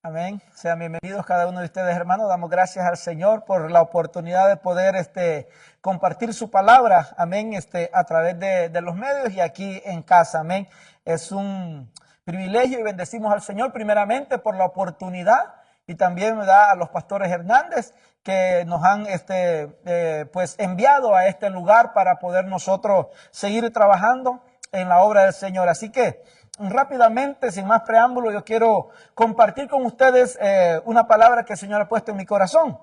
Amén. Sean bienvenidos cada uno de ustedes, hermanos. Damos gracias al Señor por la oportunidad de poder compartir su palabra, amén, a través de los medios y aquí en casa, amén. Es un privilegio y bendecimos al Señor primeramente por la oportunidad y también a los pastores Hernández que nos han pues enviado a este lugar para poder nosotros seguir trabajando en la obra del Señor. Así que rápidamente, sin más preámbulo, yo quiero compartir con ustedes una palabra que el Señor ha puesto en mi corazón.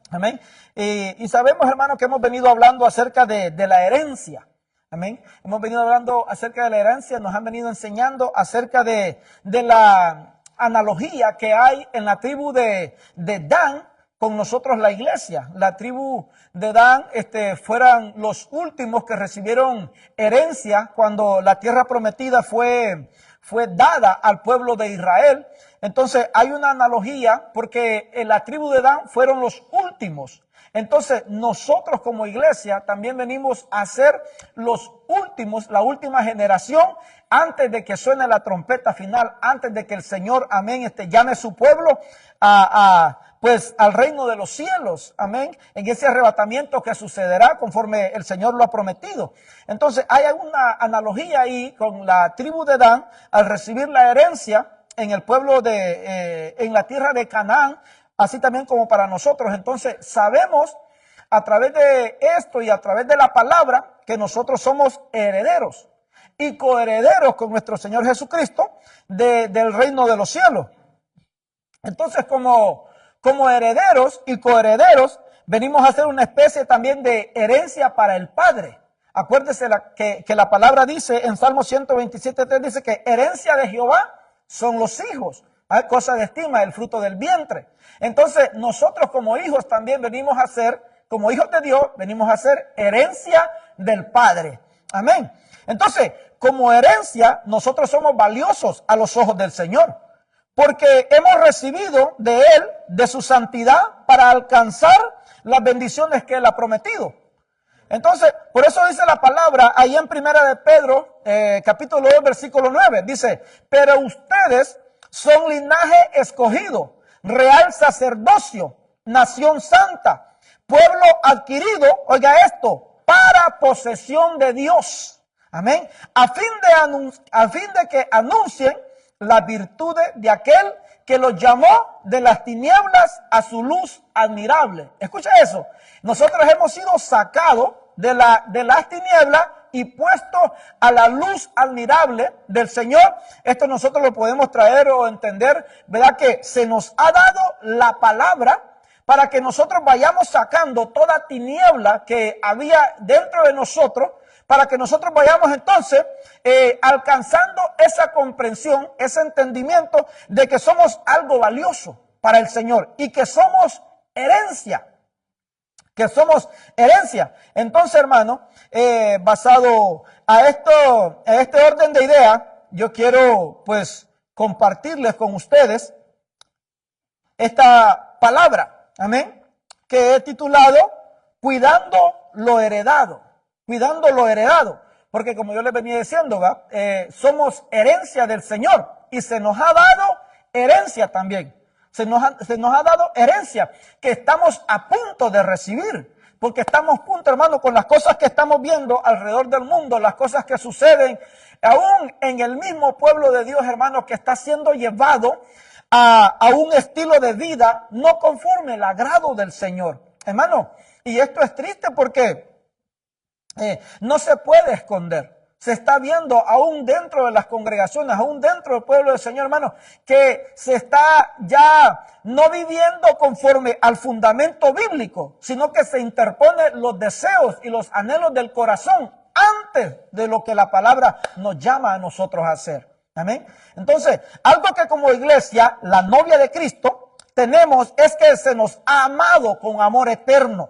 Amén. Y sabemos, hermanos, que hemos venido hablando acerca de la herencia. Amén. Hemos venido hablando acerca de la herencia, nos han venido enseñando acerca de la analogía que hay en la tribu de Dan con nosotros, la iglesia. La tribu de Dan fueran los últimos que recibieron herencia cuando la tierra prometida fue dada al pueblo de Israel. Entonces hay una analogía porque en la tribu de Dan fueron los últimos. Entonces nosotros como iglesia también venimos a ser los últimos, la última generación, antes de que suene la trompeta final, antes de que el Señor, amén, llame a su pueblo pues al reino de los cielos, amén, en ese arrebatamiento que sucederá conforme el Señor lo ha prometido. Entonces hay una analogía ahí con la tribu de Dan al recibir la herencia en el pueblo en la tierra de Canaán, así también como para nosotros. Entonces sabemos a través de esto y a través de la palabra que nosotros somos herederos y coherederos con nuestro Señor Jesucristo del reino de los cielos. Entonces como herederos y coherederos venimos a hacer una especie también de herencia para el Padre. Acuérdese que la palabra dice en Salmo 127:3, dice que herencia de Jehová son los hijos. Hay cosa de estima, el fruto del vientre. Entonces nosotros como hijos también venimos a ser, como hijos de Dios, venimos a ser herencia del Padre. Amén. Entonces, como herencia, nosotros somos valiosos a los ojos del Señor, porque hemos recibido de Él, de su santidad, para alcanzar las bendiciones que Él ha prometido. Entonces, por eso dice la palabra ahí en Primera de Pedro, capítulo 2, versículo 9, dice, pero ustedes son linaje escogido, real sacerdocio, nación santa, pueblo adquirido, oiga esto, para posesión de Dios. Amén. A fin de que anuncien las virtudes de aquel que los llamó de las tinieblas a su luz admirable. Escucha eso. Nosotros hemos sido sacados de las tinieblas y puestos a la luz admirable del Señor. Esto nosotros lo podemos traer o entender, ¿verdad? Que se nos ha dado la palabra para que nosotros vayamos sacando toda tiniebla que había dentro de nosotros, para que nosotros vayamos entonces alcanzando esa comprensión, ese entendimiento de que somos algo valioso para el Señor y que somos herencia. Entonces, hermano, basado a este orden de ideas, yo quiero pues compartirles con ustedes esta palabra, amén, que he titulado Cuidando lo heredado. Cuidando lo heredado, porque como yo les venía diciendo, somos herencia del Señor y se nos ha dado herencia también. Se nos ha dado herencia que estamos a punto de recibir, porque estamos a punto, hermano, con las cosas que estamos viendo alrededor del mundo, las cosas que suceden aún en el mismo pueblo de Dios, hermano, que está siendo llevado a un estilo de vida no conforme al agrado del Señor, hermano. Y esto es triste porque no se puede esconder. Se está viendo aún dentro de las congregaciones, aún dentro del pueblo del Señor, hermano, que se está ya no viviendo conforme al fundamento bíblico, sino que se interponen los deseos y los anhelos del corazón antes de lo que la palabra nos llama a nosotros a hacer. Amén. Entonces, algo que como iglesia, la novia de Cristo, tenemos es que se nos ha amado con amor eterno,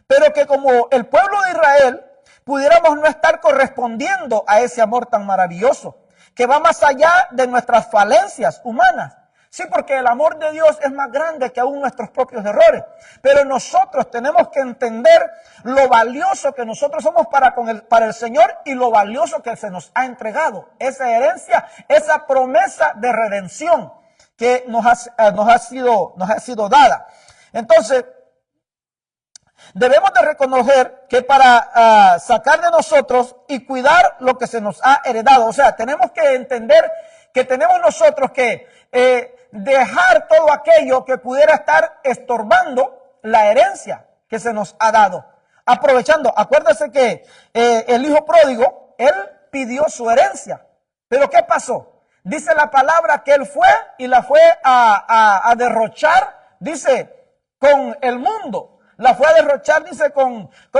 pero que como el pueblo de Israel, pudiéramos no estar correspondiendo a ese amor tan maravilloso, que va más allá de nuestras falencias humanas. Sí, porque el amor de Dios es más grande que aún nuestros propios errores. Pero nosotros tenemos que entender lo valioso que nosotros somos para el Señor y lo valioso que se nos ha entregado. Esa herencia, esa promesa de redención que nos ha sido dada. Entonces, debemos de reconocer que para sacar de nosotros y cuidar lo que se nos ha heredado, o sea, tenemos que entender que tenemos nosotros que dejar todo aquello que pudiera estar estorbando la herencia que se nos ha dado. Aprovechando, acuérdese que el hijo pródigo, él pidió su herencia, pero ¿qué pasó? Dice la palabra que él fue y la fue a derrochar, dice, con el mundo. La fue a derrochar, dice,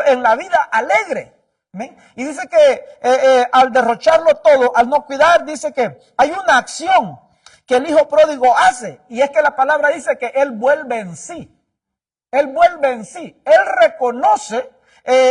en la vida alegre. ¿Ven? Y dice que al derrocharlo todo, al no cuidar, dice que hay una acción que el hijo pródigo hace. Y es que la palabra dice que él vuelve en sí. Él vuelve en sí. Él reconoce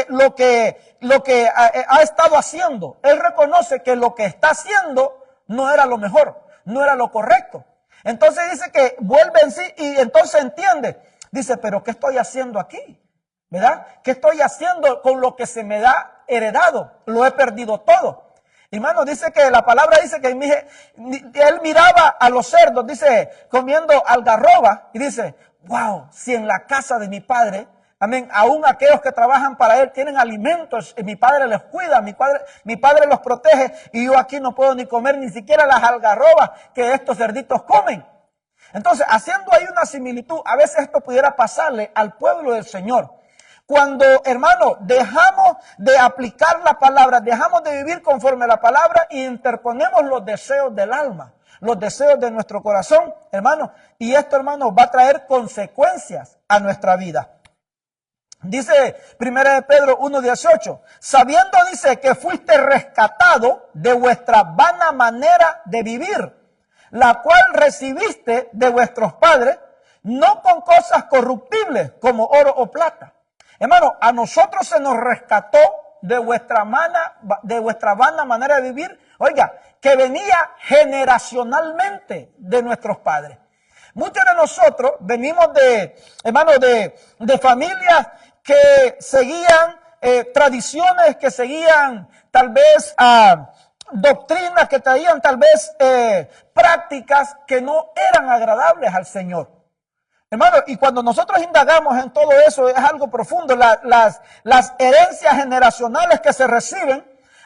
lo que ha estado haciendo. Él reconoce que lo que está haciendo no era lo mejor, no era lo correcto. Entonces dice que vuelve en sí y entonces entiende. Dice, pero ¿qué estoy haciendo aquí? ¿Verdad? ¿Qué estoy haciendo con lo que se me da heredado? Lo he perdido todo. Hermano, dice que la palabra dice que él miraba a los cerdos, dice, comiendo algarroba, y dice, wow, si en la casa de mi padre, amén, aún aquellos que trabajan para él tienen alimentos, y mi padre les cuida, mi padre los protege, y yo aquí no puedo ni comer ni siquiera las algarrobas que estos cerditos comen. Entonces, haciendo ahí una similitud, a veces esto pudiera pasarle al pueblo del Señor. Cuando, hermano, dejamos de aplicar la palabra, dejamos de vivir conforme a la palabra y interponemos los deseos del alma, los deseos de nuestro corazón, hermano. Y esto, hermano, va a traer consecuencias a nuestra vida. Dice 1 Pedro 1:18, sabiendo, dice, que fuiste rescatado de vuestra vana manera de vivir, la cual recibiste de vuestros padres, no con cosas corruptibles como oro o plata. Hermano, a nosotros se nos rescató de vuestra vana manera de vivir, oiga, que venía generacionalmente de nuestros padres. Muchos de nosotros venimos de familias que seguían tradiciones, que seguían tal vez doctrinas, que traían tal vez prácticas que no eran agradables al Señor. Hermano, y cuando nosotros indagamos en todo eso, es algo profundo. Las herencias generacionales que se reciben,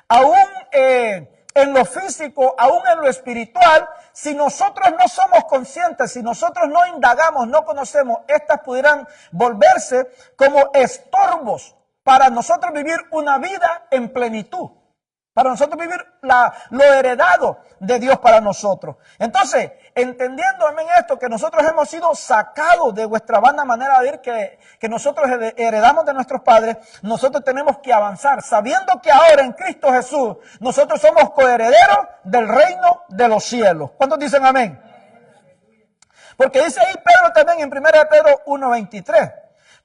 aún en lo físico, aún en lo espiritual, si nosotros no somos conscientes, si nosotros no indagamos, no conocemos, estas pudieran volverse como estorbos para nosotros vivir una vida en plenitud. Para nosotros vivir lo heredado de Dios para nosotros. Entonces, entendiendo amén esto, que nosotros hemos sido sacados de vuestra vana manera de vivir que nosotros heredamos de nuestros padres, nosotros tenemos que avanzar, sabiendo que ahora en Cristo Jesús, nosotros somos coherederos del reino de los cielos. ¿Cuántos dicen amén? Porque dice ahí Pedro también en 1 Pedro 1:23,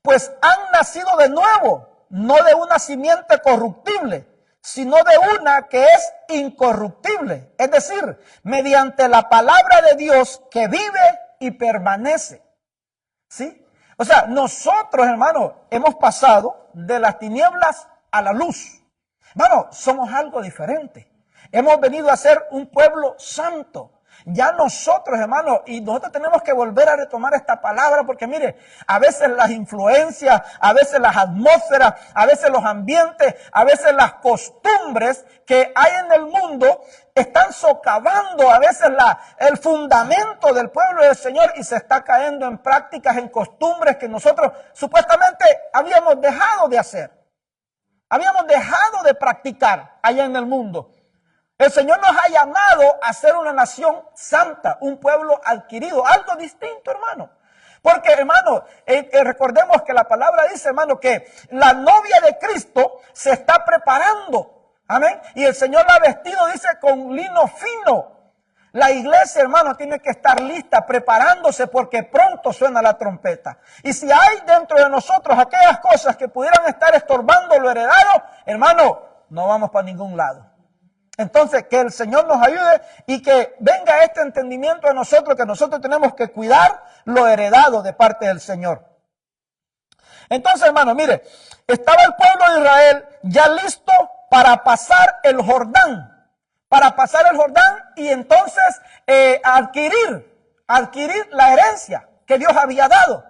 pues han nacido de nuevo, no de una simiente corruptible, sino de una que es incorruptible, es decir, mediante la palabra de Dios que vive y permanece. ¿Sí? O sea, nosotros, hermanos, hemos pasado de las tinieblas a la luz. Hermano, somos algo diferente. Hemos venido a ser un pueblo santo. Ya nosotros, hermanos, y nosotros tenemos que volver a retomar esta palabra porque mire, a veces las influencias, a veces las atmósferas, a veces los ambientes, a veces las costumbres que hay en el mundo están socavando a veces el fundamento del pueblo del Señor y se está cayendo en prácticas, en costumbres que nosotros supuestamente habíamos dejado de hacer. Habíamos dejado de practicar allá en el mundo. El Señor nos ha llamado a ser una nación santa, un pueblo adquirido, algo distinto, hermano. Porque, hermano, recordemos que la palabra dice, hermano, que la novia de Cristo se está preparando. Amén. Y el Señor la ha vestido, dice, con lino fino. La iglesia, hermano, tiene que estar lista, preparándose, porque pronto suena la trompeta. Y si hay dentro de nosotros aquellas cosas que pudieran estar estorbando lo heredado, hermano, no vamos para ningún lado. Entonces, que el Señor nos ayude y que venga este entendimiento a nosotros, que nosotros tenemos que cuidar lo heredado de parte del Señor. Entonces, hermano, mire, estaba el pueblo de Israel ya listo para pasar el Jordán. Para pasar el Jordán y entonces adquirir adquirir la herencia que Dios había dado.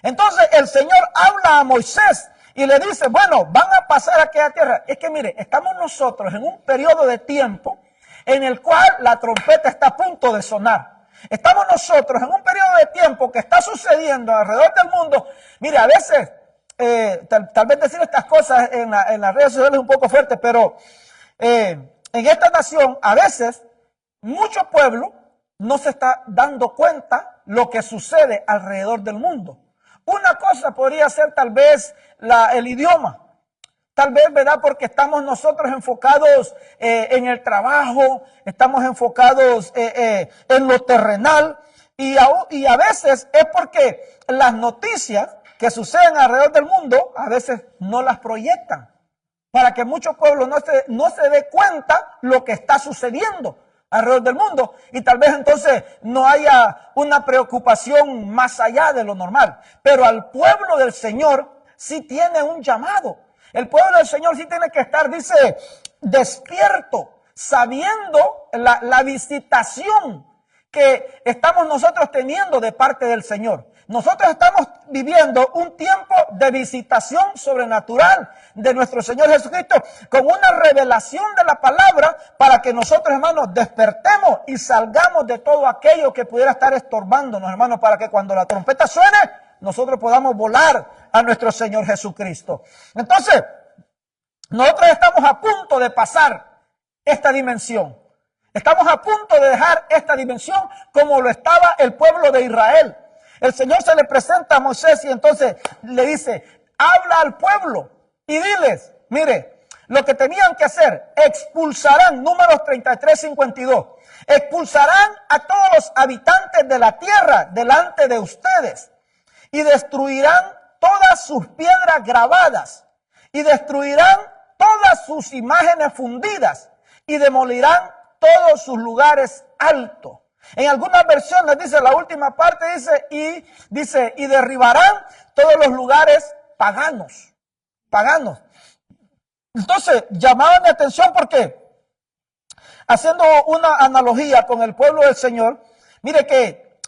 Entonces el Señor habla a Moisés y le dice, bueno, van a pasar a aquella tierra. Es que mire, estamos nosotros en un periodo de tiempo en el cual la trompeta está a punto de sonar. Estamos nosotros en un periodo de tiempo que está sucediendo alrededor del mundo. Mire, a veces, tal vez decir estas cosas en las redes sociales es un poco fuerte, pero en esta nación, a veces, mucho pueblo no se está dando cuenta lo que sucede alrededor del mundo. Una cosa podría ser tal vez el idioma. Tal vez, ¿verdad? Porque estamos nosotros enfocados en el trabajo, estamos enfocados en lo terrenal y a veces es porque las noticias que suceden alrededor del mundo a veces no las proyectan para que muchos pueblos no se dé cuenta lo que está sucediendo alrededor del mundo y tal vez entonces no haya una preocupación más allá de lo normal. Pero al pueblo del Señor sí tiene un llamado. El pueblo del Señor sí tiene que estar, dice, despierto, sabiendo la visitación que estamos nosotros teniendo de parte del Señor. Nosotros estamos viviendo un tiempo de visitación sobrenatural de nuestro Señor Jesucristo con una revelación de la palabra para que nosotros, hermanos, despertemos y salgamos de todo aquello que pudiera estar estorbándonos, hermanos, para que cuando la trompeta suene, nosotros podamos volar a nuestro Señor Jesucristo. Entonces, nosotros estamos a punto de pasar esta dimensión. Estamos a punto de dejar esta dimensión como lo estaba el pueblo de Israel. El Señor se le presenta a Moisés y entonces le dice, habla al pueblo y diles, mire, lo que tenían que hacer, expulsarán, Números 33:52, expulsarán a todos los habitantes de la tierra delante de ustedes y destruirán todas sus piedras grabadas y destruirán todas sus imágenes fundidas y demolirán todos sus lugares altos. En algunas versiones dice, la última parte dice, y derribarán todos los lugares paganos. Entonces, llamaba mi atención porque, haciendo una analogía con el pueblo del Señor, mire que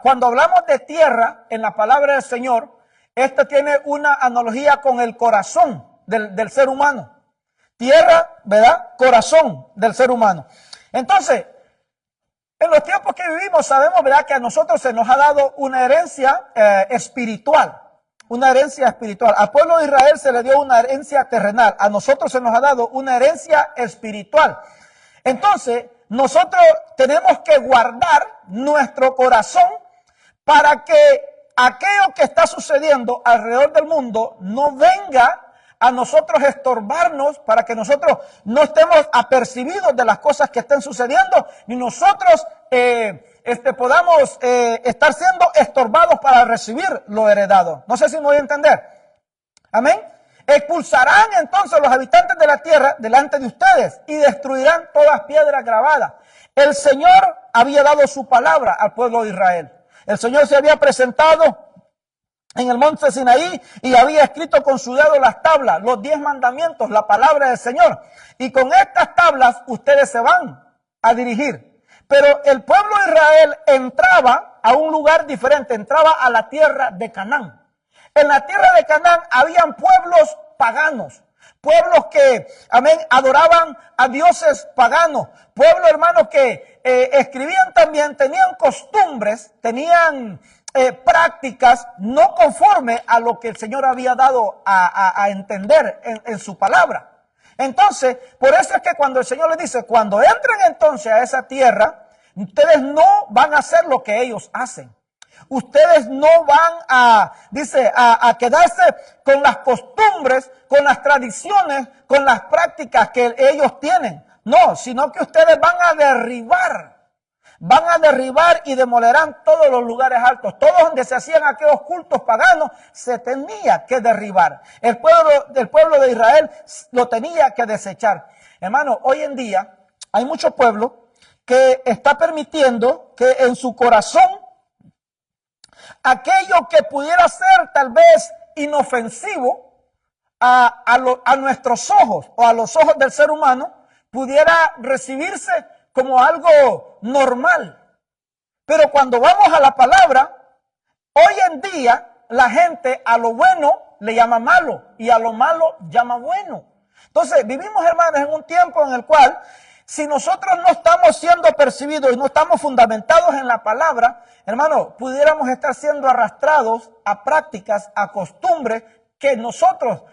cuando hablamos de tierra en la palabra del Señor, esta tiene una analogía con el corazón del ser humano. Tierra, ¿verdad? Corazón del ser humano. Entonces, en los tiempos que vivimos sabemos, ¿verdad?, que a nosotros se nos ha dado una herencia espiritual. Una herencia espiritual. Al pueblo de Israel se le dio una herencia terrenal. A nosotros se nos ha dado una herencia espiritual. Entonces, nosotros tenemos que guardar nuestro corazón para que aquello que está sucediendo alrededor del mundo no venga a nosotros estorbarnos, para que nosotros no estemos apercibidos de las cosas que estén sucediendo, ni nosotros podamos estar siendo estorbados para recibir lo heredado. No sé si me voy a entender. Amén. Expulsarán entonces los habitantes de la tierra delante de ustedes y destruirán todas piedras grabadas. El Señor había dado su palabra al pueblo de Israel. El Señor se había presentado en el monte Sinaí y había escrito con su dedo las tablas, los 10 mandamientos, la palabra del Señor. Y con estas tablas ustedes se van a dirigir. Pero el pueblo de Israel entraba a un lugar diferente, entraba a la tierra de Canaán. En la tierra de Canaán habían pueblos paganos, pueblos que, amén, adoraban a dioses paganos, pueblos, hermanos, que escribían también, tenían costumbres, tenían prácticas no conforme a lo que el Señor había dado a entender en su palabra. Entonces, por eso es que cuando el Señor les dice, cuando entren entonces a esa tierra, ustedes no van a hacer lo que ellos hacen. Ustedes no van a quedarse con las costumbres, con las tradiciones, con las prácticas que ellos tienen. No, sino que ustedes van a derribar y demolerán todos los lugares altos. Todos donde se hacían aquellos cultos paganos, se tenía que derribar. El pueblo de Israel lo tenía que desechar. Hermano, hoy en día hay mucho pueblo que está permitiendo que en su corazón aquello que pudiera ser tal vez inofensivo a nuestros ojos o a los ojos del ser humano, pudiera recibirse como algo normal. Pero cuando vamos a la palabra, hoy en día la gente a lo bueno le llama malo y a lo malo llama bueno. Entonces vivimos, hermanos, en un tiempo en el cual si nosotros no estamos siendo percibidos y no estamos fundamentados en la palabra, hermano, pudiéramos estar siendo arrastrados a prácticas, a costumbres que nosotros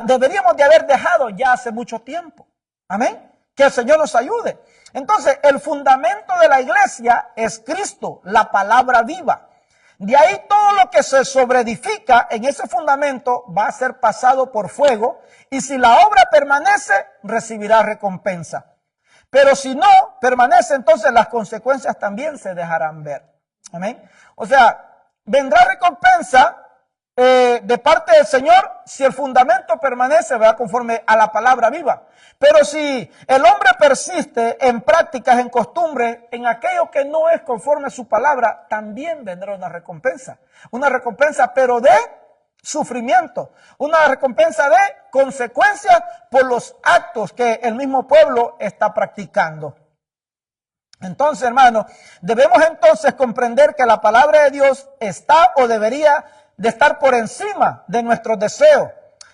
deberíamos de haber dejado ya hace mucho tiempo. Amén. Que el Señor nos ayude. Entonces, el fundamento de la iglesia es Cristo, la palabra viva. De ahí todo lo que se sobreedifica en ese fundamento va a ser pasado por fuego, y si la obra permanece, recibirá recompensa. Pero si no permanece, entonces las consecuencias también se dejarán ver. Amén. O sea, vendrá recompensa de parte del Señor si el fundamento permanece, ¿verdad?, conforme a la palabra viva. Pero si el hombre persiste en prácticas, en costumbres, en aquello que no es conforme a su palabra, también vendrá una recompensa. Una recompensa, pero de sufrimiento. Una recompensa de consecuencias por los actos que el mismo pueblo está practicando. Entonces, hermanos, debemos entonces comprender que la palabra de Dios está o debería de estar por encima de nuestros deseos,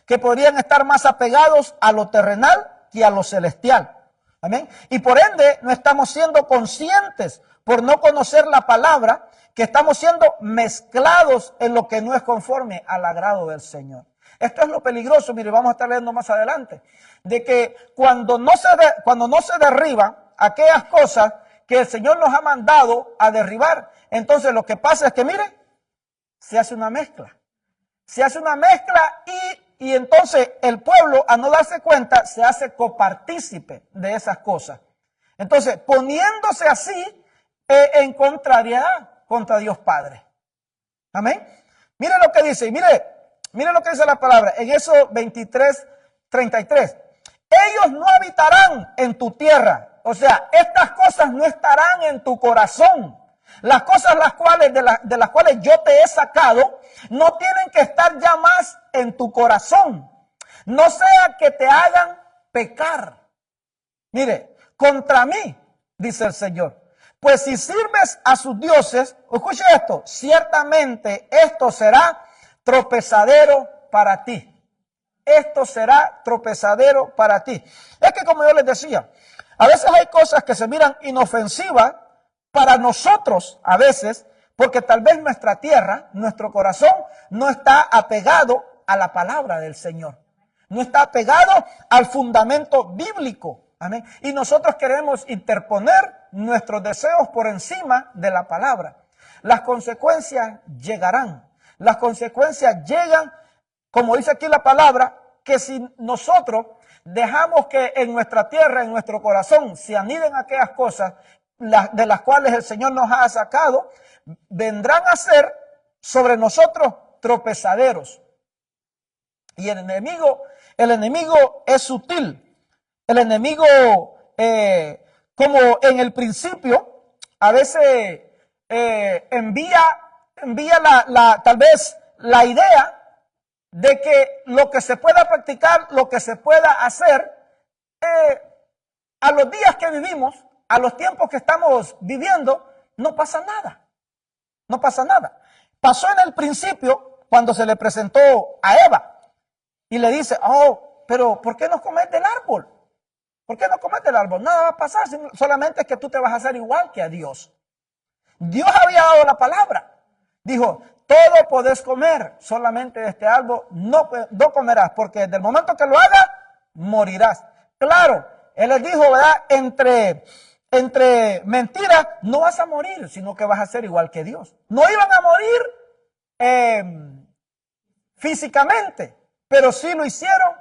que podrían estar más apegados a lo terrenal que a lo celestial. Amén. Y por ende no estamos siendo conscientes, por no conocer la palabra, que estamos siendo mezclados en lo que no es conforme al agrado del Señor. Esto es lo peligroso, mire, vamos a estar leyendo más adelante, de que cuando no se derriban aquellas cosas que el Señor nos ha mandado a derribar, entonces lo que pasa es que, mire, se hace una mezcla. Se hace una mezcla y entonces el pueblo, a no darse cuenta, se hace copartícipe de esas cosas. Entonces, poniéndose así en contrariedad contra Dios Padre. Amén. Mire lo que dice, mire lo que dice la palabra en Éxodo 23:33. Ellos no habitarán en tu tierra. O sea, estas cosas no estarán en tu corazón. Las cosas de las cuales yo te he sacado no tienen que estar ya más en tu corazón. No sea que te hagan pecar. Mire, contra mí, dice el Señor. Pues si sirves a sus dioses, escuche esto, ciertamente esto será tropezadero para ti. Esto será tropezadero para ti. Es que, como yo les decía, a veces hay cosas que se miran inofensivas para nosotros, a veces, porque tal vez nuestra tierra, nuestro corazón, no está apegado a la palabra del Señor. No está apegado al fundamento bíblico. Amén. Y nosotros queremos interponer nuestros deseos por encima de la palabra. Las consecuencias llegarán. Las consecuencias llegan, como dice aquí la palabra, que si nosotros dejamos que en nuestra tierra, en nuestro corazón, se aniden aquellas cosas de las cuales el Señor nos ha sacado, vendrán a ser sobre nosotros tropezaderos. Y el enemigo es sutil. El enemigo, como en el principio, a veces envía tal vez la idea de que lo que se pueda practicar, lo que se pueda hacer, a los días que vivimos, a los tiempos que estamos viviendo, no pasa nada. No pasa nada. Pasó en el principio cuando se le presentó a Eva y le dice, oh, pero ¿por qué no comes del árbol? ¿Por qué no comes del árbol? Nada va a pasar, solamente es que tú te vas a hacer igual que a Dios. Dios había dado la palabra. Dijo, todo podés comer, solamente de este árbol no comerás, porque desde el momento que lo hagas, morirás. Claro, Él les dijo, ¿verdad? Entre mentiras, no vas a morir, sino que vas a ser igual que Dios. No iban a morir físicamente, pero sí lo hicieron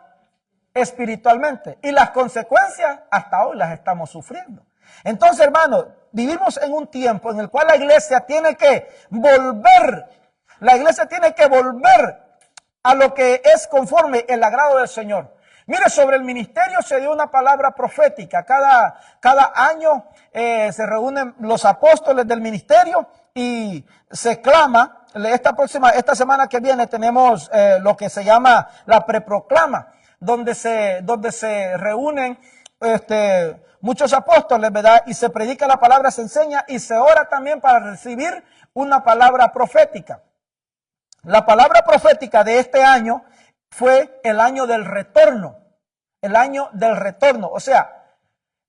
espiritualmente. Y las consecuencias hasta hoy las estamos sufriendo. Entonces, hermanos, vivimos en un tiempo en el cual la iglesia tiene que volver. La iglesia tiene que volver a lo que es conforme el agrado del Señor. Mire, sobre el ministerio se dio una palabra profética. Cada año se reúnen los apóstoles del ministerio y se clama. Esta semana que viene tenemos lo que se llama la preproclama, donde se reúnen muchos apóstoles, ¿verdad? Y se predica la palabra, se enseña y se ora también para recibir una palabra profética. La palabra profética de este año fue el año del retorno. El año del retorno. O sea,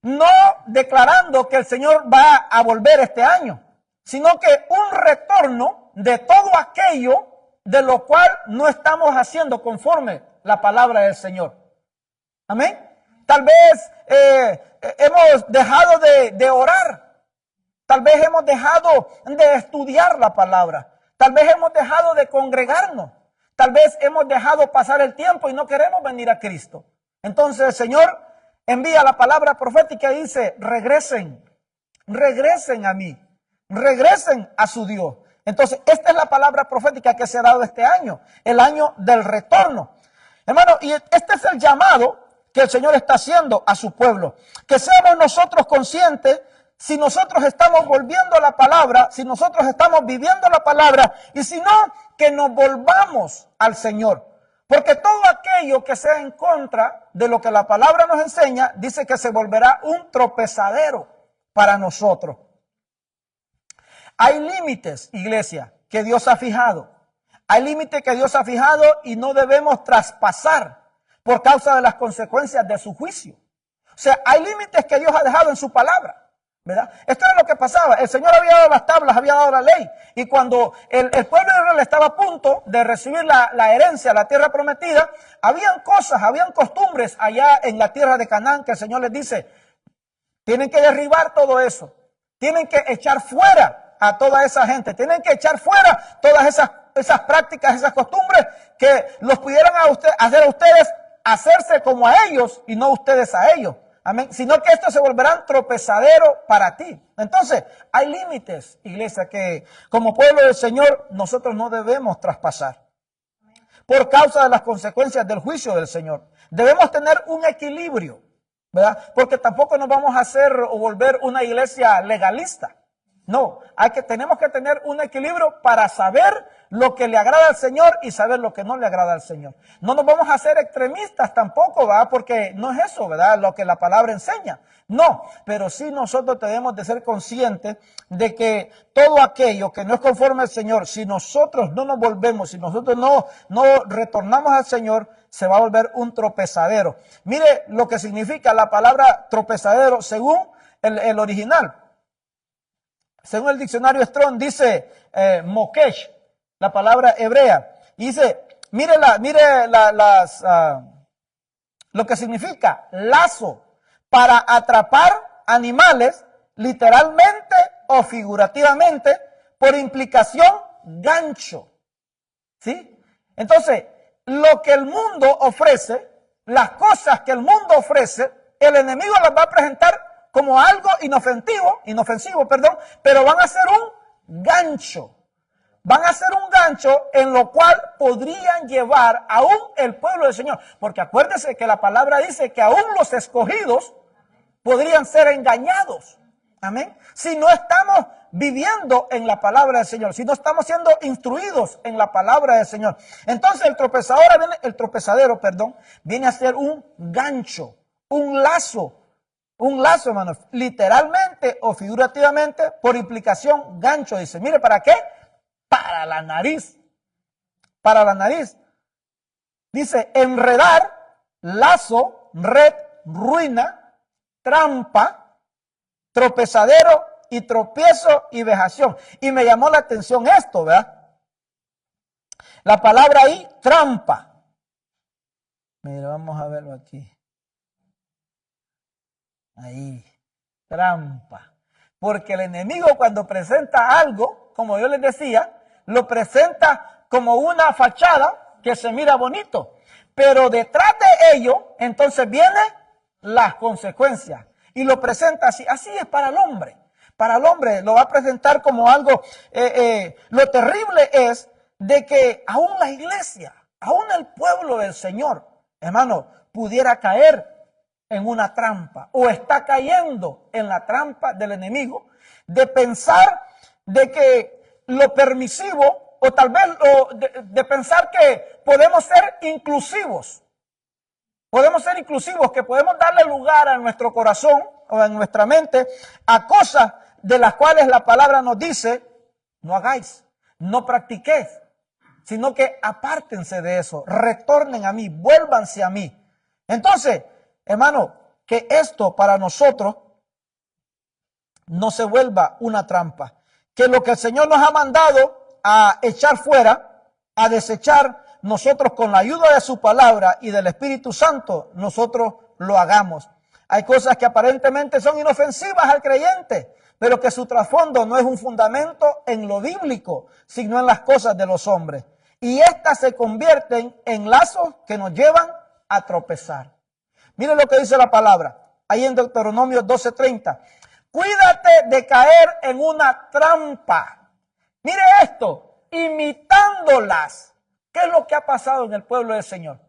no declarando que el Señor va a volver este año, sino que un retorno de todo aquello de lo cual no estamos haciendo conforme la palabra del Señor. Amén. Tal vez hemos dejado de orar. Tal vez hemos dejado de estudiar la palabra. Tal vez hemos dejado de congregarnos. Tal vez hemos dejado pasar el tiempo y no queremos venir a Cristo. Entonces el Señor envía la palabra profética y dice, regresen, regresen a mí, regresen a su Dios. Entonces esta es la palabra profética que se ha dado este año, el año del retorno. Hermano, y este es el llamado que el Señor está haciendo a su pueblo. Que seamos nosotros conscientes si nosotros estamos volviendo a la palabra, si nosotros estamos viviendo la palabra, y si no, que nos volvamos al Señor. Porque todo aquello que sea en contra de lo que la palabra nos enseña, dice que se volverá un tropezadero para nosotros. Hay límites, iglesia, que Dios ha fijado. Hay límites que Dios ha fijado y no debemos traspasar por causa de las consecuencias de su juicio. O sea, hay límites que Dios ha dejado en su palabra, ¿verdad? Esto era lo que pasaba. El Señor había dado las tablas, había dado la ley. Y cuando el pueblo de Israel estaba a punto de recibir la herencia, la tierra prometida, habían cosas, habían costumbres allá en la tierra de Canaán que el Señor les dice, tienen que derribar todo eso. Tienen que echar fuera a toda esa gente. Tienen que echar fuera todas esas prácticas, esas costumbres que los pudieran hacer a ustedes hacerse como a ellos y no ustedes a ellos. Amén. Sino que estos se volverán tropezadero para ti. Entonces, hay límites, iglesia, que como pueblo del Señor nosotros no debemos traspasar. Por causa de las consecuencias del juicio del Señor. Debemos tener un equilibrio, ¿verdad? Porque tampoco nos vamos a hacer o volver una iglesia legalista. No, tenemos que tener un equilibrio para saber lo que le agrada al Señor y saber lo que no le agrada al Señor. No nos vamos a hacer extremistas tampoco, ¿verdad? Porque no es eso, ¿verdad? Lo que la palabra enseña. No, pero sí nosotros debemos de ser conscientes de que todo aquello que no es conforme al Señor, si nosotros no nos volvemos, si nosotros no retornamos al Señor, se va a volver un tropezadero. Mire lo que significa la palabra tropezadero según el original. Según el diccionario Strong dice mokesh, la palabra hebrea. Y dice, mire lo que significa lazo para atrapar animales, literalmente o figurativamente, por implicación gancho. ¿Sí? Entonces, lo que el mundo ofrece, las cosas que el mundo ofrece, el enemigo las va a presentar como algo inofensivo, pero van a ser un gancho. Van a ser un gancho en lo cual podrían llevar aún el pueblo del Señor. Porque acuérdense que la palabra dice que aún los escogidos podrían ser engañados. Amén. Si no estamos viviendo en la palabra del Señor, si no estamos siendo instruidos en la palabra del Señor. Entonces el tropezadero, viene a ser un gancho, un lazo, hermanos, literalmente o figurativamente, por implicación, gancho. Dice, mire, ¿para qué? Para la nariz. Para la nariz. Dice, enredar, lazo, red, ruina, trampa, tropezadero y tropiezo y vejación. Y me llamó la atención esto, ¿verdad? La palabra ahí, trampa. Mira, vamos a verlo aquí. Ahí, trampa. Porque el enemigo cuando presenta algo, como yo les decía, lo presenta como una fachada que se mira bonito. Pero detrás de ello, entonces vienen las consecuencias. Y lo presenta así. Así es para el hombre. Para el hombre lo va a presentar como algo. Lo terrible es de que aún la iglesia, aún el pueblo del Señor, hermano, pudiera caer en una trampa o está cayendo en la trampa del enemigo de pensar de que lo permisivo o tal vez de pensar que podemos ser inclusivos. Podemos ser inclusivos, que podemos darle lugar a nuestro corazón o en nuestra mente a cosas de las cuales la palabra nos dice, no hagáis, no practiquéis, sino que apártense de eso, retornen a mí, vuélvanse a mí. Entonces, hermano, que esto para nosotros no se vuelva una trampa. Que lo que el Señor nos ha mandado a echar fuera, a desechar, nosotros con la ayuda de su palabra y del Espíritu Santo, nosotros lo hagamos. Hay cosas que aparentemente son inofensivas al creyente, pero que su trasfondo no es un fundamento en lo bíblico, sino en las cosas de los hombres. Y éstas se convierten en lazos que nos llevan a tropezar. Mire lo que dice la palabra, ahí en Deuteronomio 12:30. Cuídate de caer en una trampa. Mire esto, imitándolas. ¿Qué es lo que ha pasado en el pueblo del Señor?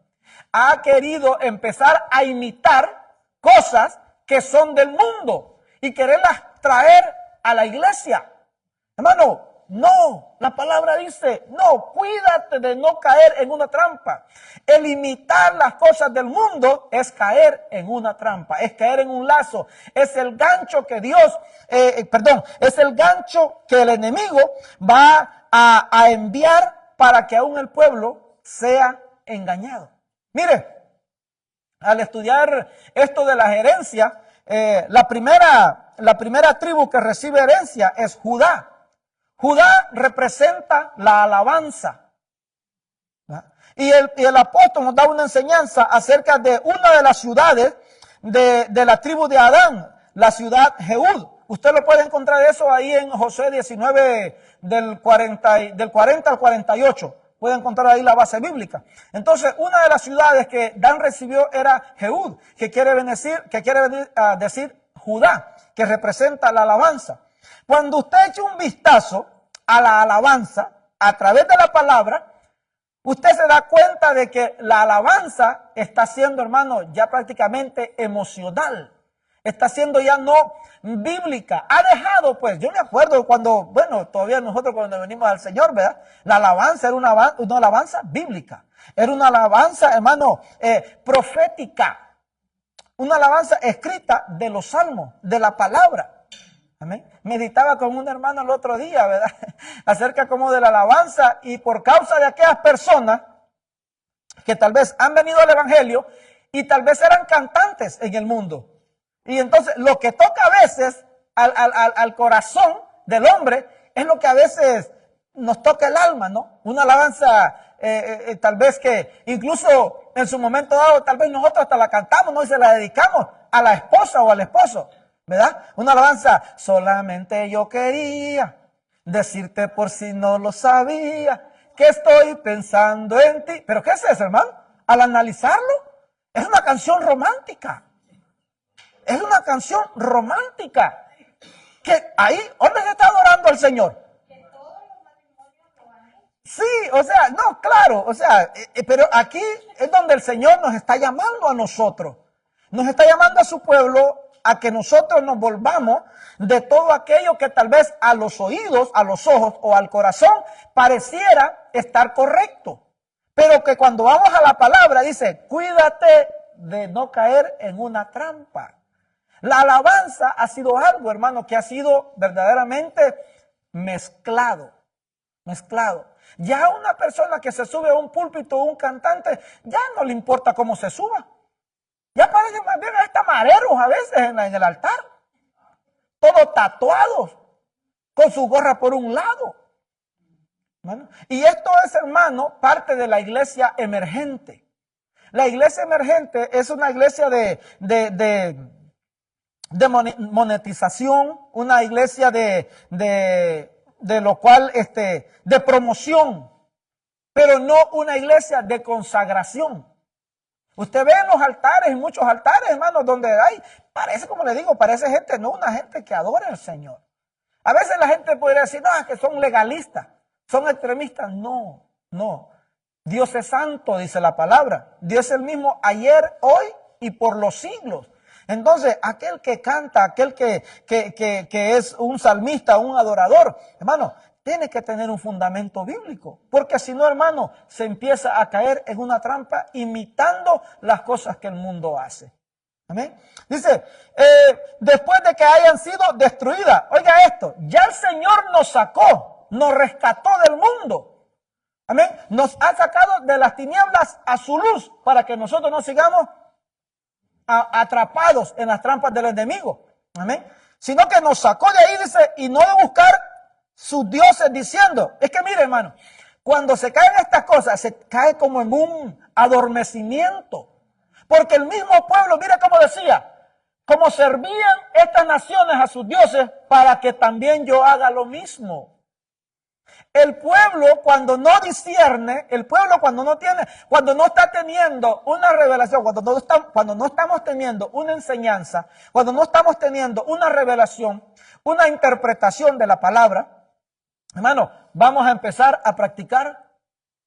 Ha querido empezar a imitar cosas que son del mundo y quererlas traer a la iglesia. Hermano, no, la palabra dice, no, cuídate de no caer en una trampa. El imitar las cosas del mundo es caer en una trampa, es caer en un lazo, es el gancho que es el gancho que el enemigo va a enviar para que aún el pueblo sea engañado. Mire, al estudiar esto de las herencias, la primera tribu que recibe herencia es Judá. Judá representa la alabanza. Y el apóstol nos da una enseñanza acerca de una de las ciudades de la tribu de Adán, la ciudad Jehud. Usted lo puede encontrar eso ahí en Josué 19 del 40 al 48. Puede encontrar ahí la base bíblica. Entonces, una de las ciudades que Dan recibió era Jehud, que quiere venir a decir Judá, que representa la alabanza. Cuando usted eche un vistazo a la alabanza, a través de la palabra, usted se da cuenta de que la alabanza está siendo, hermano, ya prácticamente emocional. Está siendo ya no bíblica. Ha dejado, pues, yo me acuerdo cuando, bueno, todavía nosotros cuando venimos al Señor, ¿verdad? La alabanza era una alabanza bíblica. Era una alabanza, hermano, profética. Una alabanza escrita de los salmos, de la palabra. Amén. Meditaba con un hermano el otro día, ¿verdad? Acerca como de la alabanza y por causa de aquellas personas que tal vez han venido al evangelio y tal vez eran cantantes en el mundo. Y entonces lo que toca a veces al corazón del hombre es lo que a veces nos toca el alma, ¿no? Una alabanza tal vez que incluso en su momento dado tal vez nosotros hasta la cantamos, ¿no? Y se la dedicamos a la esposa o al esposo, ¿verdad? Una alabanza, solamente yo quería decirte por si no lo sabía, que estoy pensando en ti. ¿Pero qué es eso, hermano? Al analizarlo, es una canción romántica. Es una canción romántica. Que ahí, ¿dónde se está adorando al Señor? Sí, o sea, no, claro, o sea, pero aquí es donde el Señor nos está llamando a nosotros. Nos está llamando a su pueblo a que nosotros nos volvamos de todo aquello que tal vez a los oídos, a los ojos o al corazón pareciera estar correcto. Pero que cuando vamos a la palabra dice, cuídate de no caer en una trampa. La alabanza ha sido algo, hermano, que ha sido verdaderamente mezclado. Ya una persona que se sube a un púlpito, un cantante, ya no le importa cómo se suba. Ya parecen más bien hasta mareros a veces en el altar. Todos tatuados, con su gorra por un lado. Bueno, y esto es, hermano, parte de la iglesia emergente. La iglesia emergente es una iglesia de monetización, una iglesia de lo cual, de promoción, pero no una iglesia de consagración. Usted ve en los altares, en muchos altares, hermanos, donde hay, parece, como le digo, parece gente, no una gente que adora al Señor. A veces la gente podría decir, no, es que son legalistas, son extremistas. No. Dios es santo, dice la palabra. Dios es el mismo ayer, hoy y por los siglos. Entonces, aquel que canta, aquel que es un salmista, un adorador, hermano, tiene que tener un fundamento bíblico, porque si no, hermano, se empieza a caer en una trampa imitando las cosas que el mundo hace. Amén. Dice, después de que hayan sido destruidas, oiga esto, ya el Señor nos sacó, nos rescató del mundo. Amén. Nos ha sacado de las tinieblas a su luz para que nosotros no sigamos atrapados en las trampas del enemigo. Amén. Sino que nos sacó de ahí, dice, y no de buscar sus dioses diciendo. Es que mire, hermano, cuando se caen estas cosas, se cae como en un adormecimiento. Porque el mismo pueblo, mire cómo decía, como servían estas naciones a sus dioses para que también yo haga lo mismo. El pueblo cuando no discierne, el pueblo cuando no está teniendo una revelación, cuando no estamos teniendo una enseñanza, cuando no estamos teniendo una revelación, una interpretación de la palabra, hermano, vamos a empezar a practicar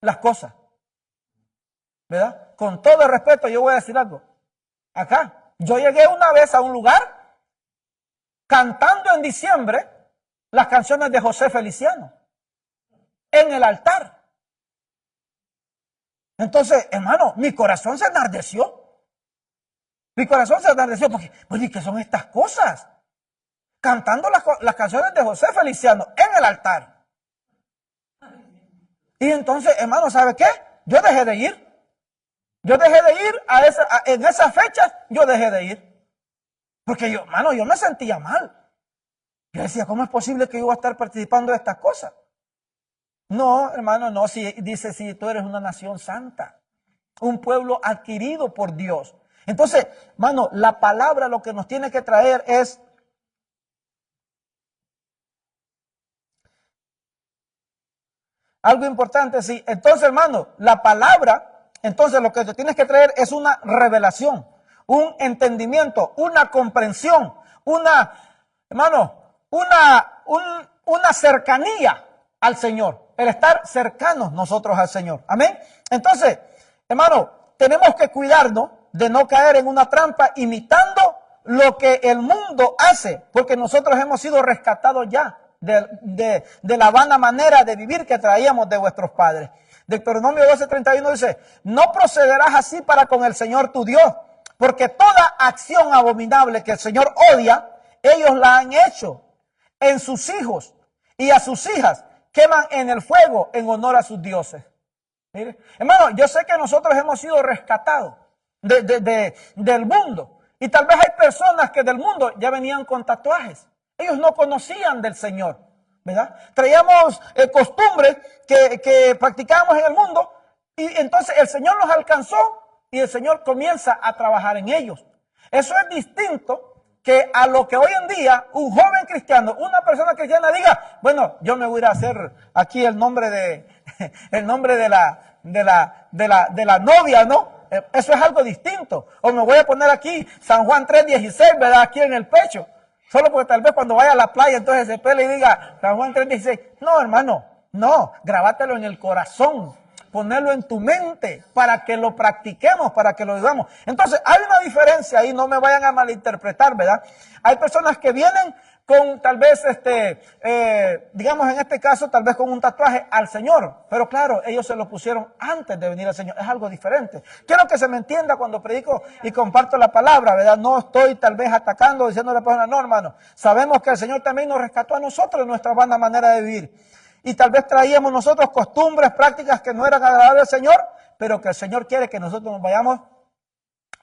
las cosas, ¿verdad? Con todo el respeto, yo voy a decir algo. Acá, yo llegué una vez a un lugar cantando en diciembre las canciones de José Feliciano en el altar. Entonces, hermano, mi corazón se enardeció. Mi corazón se enardeció porque, oye, ¿qué son estas cosas? Cantando las canciones de José Feliciano en el altar. Y entonces, hermano, ¿sabe qué? Yo dejé de ir. Yo dejé de ir en esas fechas, yo dejé de ir. Porque yo, hermano, yo me sentía mal. Yo decía, ¿cómo es posible que yo voy a estar participando de estas cosas? No, hermano, no, dice, si tú eres una nación santa, un pueblo adquirido por Dios. Entonces, hermano, la palabra lo que nos tiene que traer es algo importante, sí. Entonces, hermano, la palabra, entonces lo que te tienes que traer es una revelación, un entendimiento, una comprensión, una cercanía al Señor, el estar cercanos nosotros al Señor. Amén. Entonces, hermano, tenemos que cuidarnos de no caer en una trampa imitando lo que el mundo hace, porque nosotros hemos sido rescatados ya de la vana manera de vivir que traíamos de vuestros padres. Deuteronomio 12:31 dice, no procederás así para con el Señor tu Dios, porque toda acción abominable que el Señor odia, ellos la han hecho en sus hijos y a sus hijas, queman en el fuego en honor a sus dioses. Mire, hermano, yo sé que nosotros hemos sido rescatados del mundo, y tal vez hay personas que del mundo ya venían con tatuajes. Ellos no conocían del Señor, ¿verdad? Traíamos costumbres que practicábamos en el mundo, y entonces el Señor los alcanzó y el Señor comienza a trabajar en ellos. Eso es distinto que a lo que hoy en día un joven cristiano, una persona cristiana diga, bueno, yo me voy a ir a hacer aquí el nombre de la novia, ¿no? Eso es algo distinto. O me voy a poner aquí San Juan 3:16, ¿verdad? Aquí en el pecho. Solo porque tal vez cuando vaya a la playa entonces se pele y diga San Juan 3:16. No, hermano, no, grabátelo en el corazón, ponerlo en tu mente para que lo practiquemos, para que lo vivamos. Entonces, hay una diferencia ahí, no me vayan a malinterpretar, ¿verdad? Hay personas que vienen con tal vez, digamos en este caso, tal vez con un tatuaje al Señor, pero claro, ellos se lo pusieron antes de venir al Señor, es algo diferente. Quiero que se me entienda cuando predico y comparto la palabra, ¿verdad? No estoy tal vez atacando, diciendo a la persona, no, hermano, sabemos que el Señor también nos rescató a nosotros en nuestra vana manera de vivir. Y tal vez traíamos nosotros costumbres, prácticas que no eran agradables al Señor, pero que el Señor quiere que nosotros nos vayamos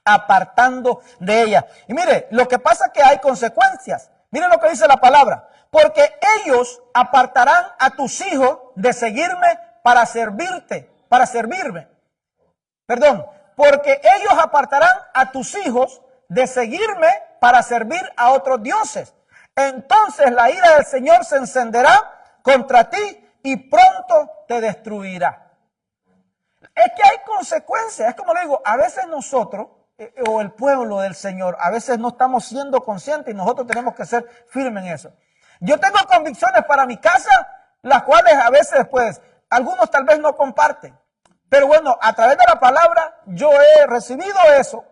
apartando de ella. Y mire, lo que pasa es que hay consecuencias. Mire lo que dice la palabra. Porque ellos apartarán a tus hijos de seguirme para servirme. Perdón, porque ellos apartarán a tus hijos de seguirme para servir a otros dioses. Entonces la ira del Señor se encenderá contra ti y pronto te destruirá. Es que hay consecuencias, es como le digo, a veces nosotros, o el pueblo del Señor, a veces no estamos siendo conscientes y nosotros tenemos que ser firmes en eso. Yo tengo convicciones para mi casa, las cuales a veces, pues, algunos tal vez no comparten. Pero bueno, a través de la palabra yo he recibido eso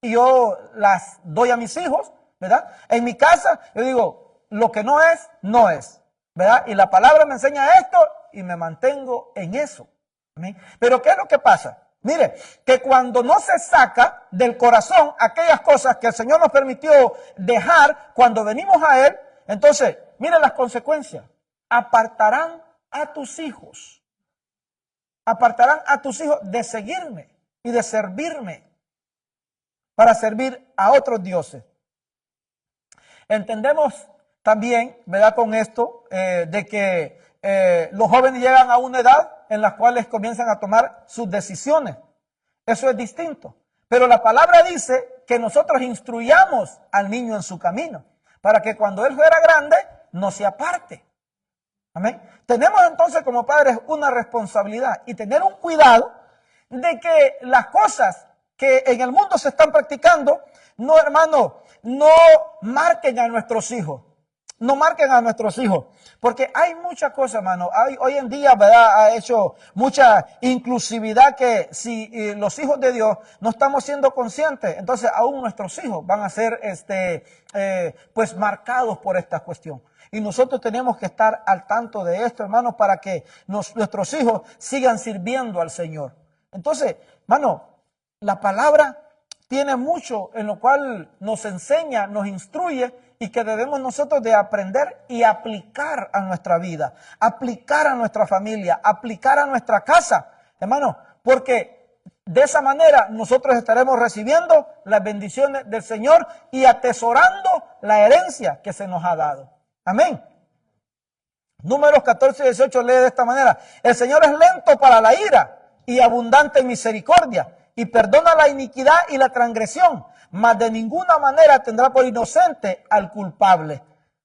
y yo las doy a mis hijos, ¿verdad? En mi casa yo digo, lo que no es, no es. ¿verdad? Y la palabra me enseña esto y me mantengo en eso. ¿Amén? Pero ¿qué es lo que pasa? Mire, que cuando no se saca del corazón aquellas cosas que el Señor nos permitió dejar cuando venimos a Él, entonces, mire las consecuencias. Apartarán a tus hijos. Apartarán a tus hijos de seguirme y de servirme para servir a otros dioses. Entendemos también, ¿verdad? Con esto, de que los jóvenes llegan a una edad en la cual comienzan a tomar sus decisiones. Eso es distinto. Pero la palabra dice que nosotros instruyamos al niño en su camino, para que cuando él fuera grande, no se aparte. Amén. Tenemos entonces como padres una responsabilidad y tener un cuidado de que las cosas que en el mundo se están practicando, no, hermano, no marquen a nuestros hijos. No marquen a nuestros hijos, porque hay muchas cosas, hermano. Hoy en día, ¿verdad? Ha hecho mucha inclusividad que si los hijos de Dios no estamos siendo conscientes, entonces aún nuestros hijos van a ser pues marcados por esta cuestión. Y nosotros tenemos que estar al tanto de esto, hermano, para que nuestros hijos sigan sirviendo al Señor. Entonces, hermano, la palabra tiene mucho en lo cual nos enseña, nos instruye y que debemos nosotros de aprender y aplicar a nuestra vida, aplicar a nuestra familia, aplicar a nuestra casa, hermano, porque de esa manera nosotros estaremos recibiendo las bendiciones del Señor y atesorando la herencia que se nos ha dado. Amén. Números 14 y 18 lee de esta manera: el Señor es lento para la ira y abundante en misericordia, y perdona la iniquidad y la transgresión, mas de ninguna manera tendrá por inocente al culpable,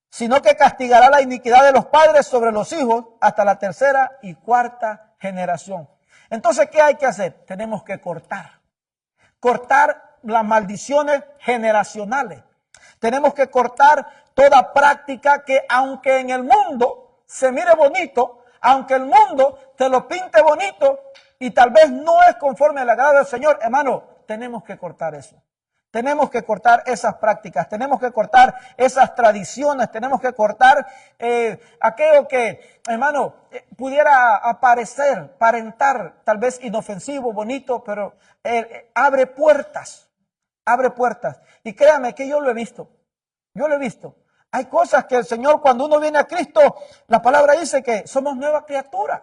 sino que castigará la iniquidad de los padres sobre los hijos hasta la tercera y cuarta generación. Entonces, ¿qué hay que hacer? Tenemos que cortar las maldiciones generacionales. Tenemos que cortar toda práctica que, aunque en el mundo se mire bonito, aunque el mundo te lo pinte bonito y tal vez no es conforme al agrado del Señor, hermano, tenemos que cortar eso. Tenemos que cortar esas prácticas, tenemos que cortar esas tradiciones, tenemos que cortar aquello que, hermano, pudiera aparentar tal vez inofensivo, bonito, pero abre puertas. Y créame que yo lo he visto. Hay cosas que el Señor, cuando uno viene a Cristo, la palabra dice que somos nueva criatura.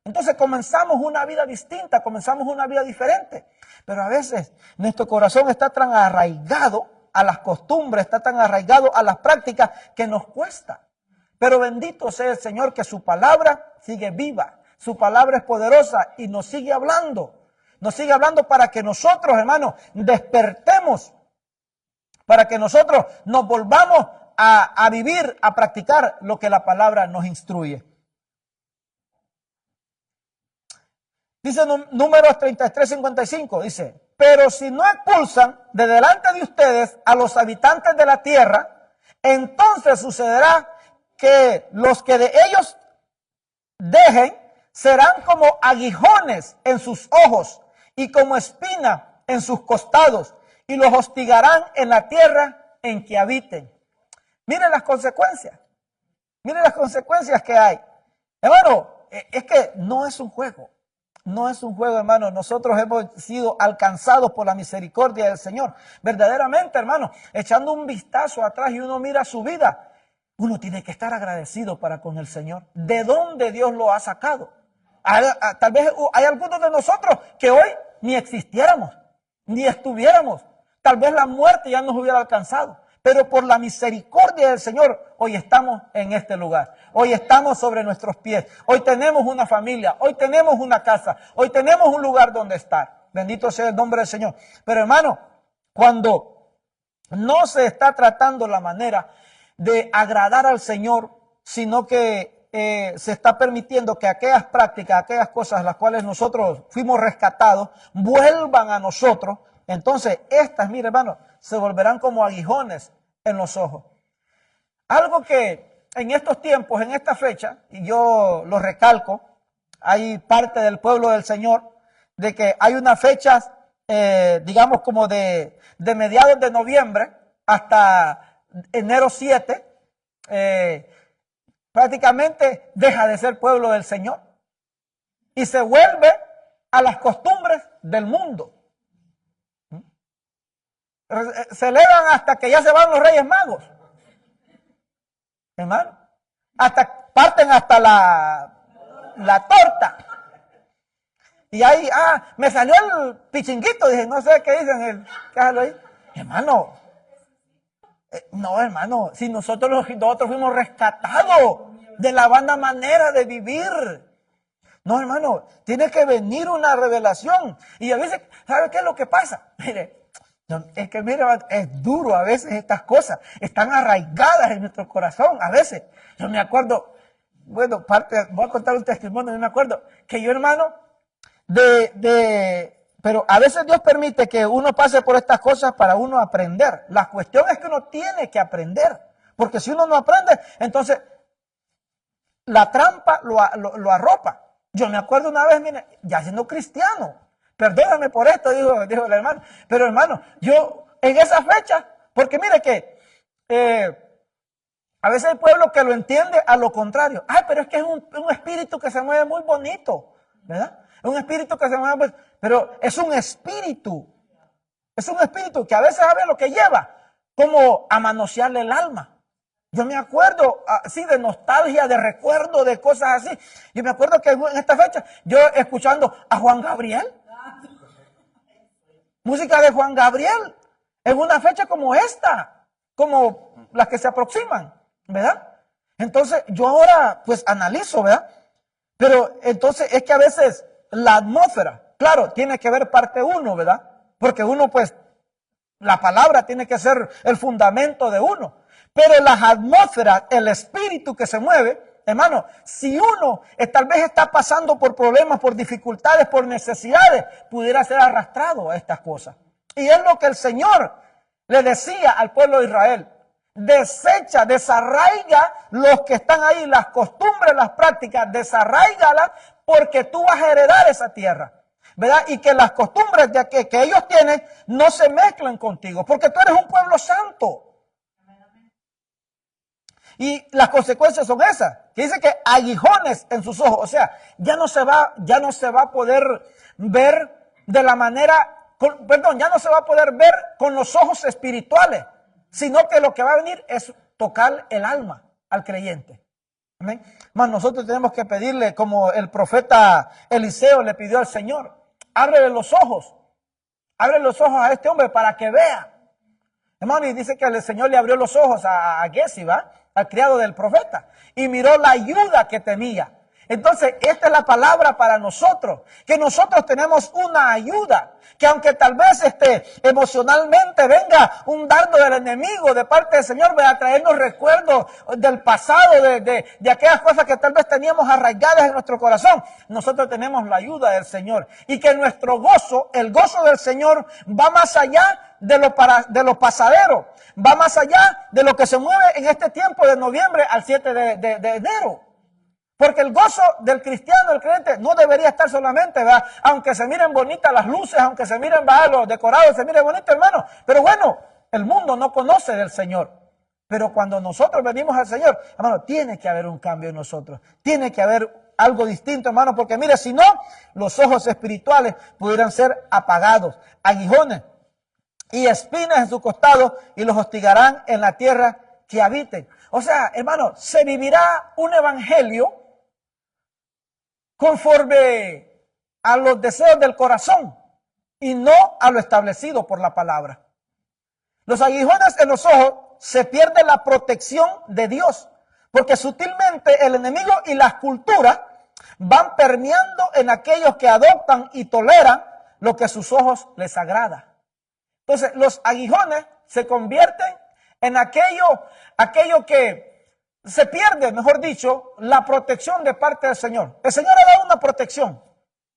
Entonces comenzamos una vida distinta, comenzamos una vida diferente. Pero a veces nuestro corazón está tan arraigado a las costumbres, está tan arraigado a las prácticas que nos cuesta. Pero bendito sea el Señor que su palabra sigue viva, su palabra es poderosa y nos sigue hablando. Nos sigue hablando para que nosotros, hermanos, despertemos, para que nosotros nos volvamos a vivir, a practicar lo que la palabra nos instruye. Dice Números 33:55, dice: pero si no expulsan de delante de ustedes a los habitantes de la tierra, entonces sucederá que los que de ellos dejen serán como aguijones en sus ojos y como espina en sus costados, y los hostigarán en la tierra en que habiten. Miren las consecuencias que hay. Hermano, es que no es un juego. No es un juego, hermano. Nosotros hemos sido alcanzados por la misericordia del Señor. Verdaderamente, hermano, echando un vistazo atrás y uno mira su vida, uno tiene que estar agradecido para con el Señor. ¿De dónde Dios lo ha sacado? Tal vez hay algunos de nosotros que hoy ni existiéramos, ni estuviéramos. Tal vez la muerte ya nos hubiera alcanzado. Pero por la misericordia del Señor, hoy estamos en este lugar. Hoy estamos sobre nuestros pies. Hoy tenemos una familia. Hoy tenemos una casa. Hoy tenemos un lugar donde estar. Bendito sea el nombre del Señor. Pero hermano, cuando no se está tratando la manera de agradar al Señor, sino que se está permitiendo que aquellas prácticas, aquellas cosas las cuales nosotros fuimos rescatados, vuelvan a nosotros, entonces estas, mire hermano, se volverán como aguijones en los ojos. Algo que en estos tiempos, en esta fecha, y yo lo recalco, hay parte del pueblo del Señor, de que hay unas fechas, digamos como de mediados de noviembre hasta enero 7, prácticamente deja de ser pueblo del Señor y se vuelve a las costumbres del mundo. Celebran hasta que ya se van los Reyes Magos, hermano, parten hasta la torta. Y ahí, me salió el pichinguito, dije, no sé qué dicen, déjalo ahí. Hermano, no, hermano, si nosotros fuimos rescatados de la vana manera de vivir. No, hermano, tiene que venir una revelación. Y a veces, ¿sabe qué es lo que pasa? Mire, es que mire, es duro a veces estas cosas, están arraigadas en nuestro corazón, a veces. Yo me acuerdo, bueno, voy a contar un testimonio, yo me acuerdo que yo, hermano, pero a veces Dios permite que uno pase por estas cosas para uno aprender. La cuestión es que uno tiene que aprender, porque si uno no aprende, entonces la trampa lo arropa. Yo me acuerdo una vez, mire, ya siendo cristiano, perdóname por esto, dijo el hermano, pero hermano, yo en esa fecha, porque mire que a veces hay pueblo que lo entiende a lo contrario. Pero es que es un espíritu que se mueve muy bonito, ¿verdad? Es un espíritu que se mueve, pero es un espíritu que a veces sabe lo que lleva, como a manosearle el alma. Yo me acuerdo así de nostalgia, de recuerdo, de cosas así. Yo me acuerdo que en esta fecha, yo escuchando a Juan Gabriel, música de Juan Gabriel, en una fecha como esta, como las que se aproximan, ¿verdad? Entonces yo ahora pues analizo, ¿verdad? Pero entonces es que a veces la atmósfera, claro, tiene que ver parte uno, ¿verdad? Porque uno pues, la palabra tiene que ser el fundamento de uno. Pero las atmósferas, el espíritu que se mueve, hermano, si uno tal vez está pasando por problemas, por dificultades, por necesidades, pudiera ser arrastrado a estas cosas. Y es lo que el Señor le decía al pueblo de Israel. Desecha, desarraiga los que están ahí, las costumbres, las prácticas, desarraigalas, porque tú vas a heredar esa tierra, ¿verdad? Y que las costumbres que ellos tienen no se mezclen contigo, porque tú eres un pueblo santo. Y las consecuencias son esas, que dice que aguijones en sus ojos, o sea, ya no se va a poder ver de la manera, ya no se va a poder ver con los ojos espirituales, sino que lo que va a venir es tocar el alma al creyente. Amén. Más nosotros tenemos que pedirle, como el profeta Eliseo le pidió al Señor, abre los ojos a este hombre para que vea. Hermano, y dice que el Señor le abrió los ojos a Giezi, ¿va? Al criado del profeta, y miró la ayuda que tenía. Entonces, esta es la palabra para nosotros, que nosotros tenemos una ayuda, que aunque tal vez emocionalmente venga un dardo del enemigo de parte del Señor, va a traernos recuerdos del pasado, de aquellas cosas que tal vez teníamos arraigadas en nuestro corazón. Nosotros tenemos la ayuda del Señor, y que nuestro gozo, el gozo del Señor, va más allá de lo pasadero, va más allá de lo que se mueve en este tiempo de noviembre al 7 de enero. Porque el gozo del cristiano, del creyente, no debería estar solamente, ¿verdad? Aunque se miren bonitas las luces, aunque se miren, ¿verdad?, los decorados, se miren bonitos, hermano. Pero bueno, el mundo no conoce del Señor. Pero cuando nosotros venimos al Señor, hermano, tiene que haber un cambio en nosotros. Tiene que haber algo distinto, hermano, porque mire, si no, los ojos espirituales pudieran ser apagados, aguijones y espinas en su costado, y los hostigarán en la tierra que habiten. O sea, hermano, se vivirá un evangelio conforme a los deseos del corazón y no a lo establecido por la palabra. Los aguijones en los ojos, se pierde la protección de Dios, porque sutilmente el enemigo y las culturas van permeando en aquellos que adoptan y toleran lo que a sus ojos les agrada. Entonces, los aguijones se convierten en aquello que se pierde, mejor dicho, la protección de parte del Señor. El Señor ha dado una protección.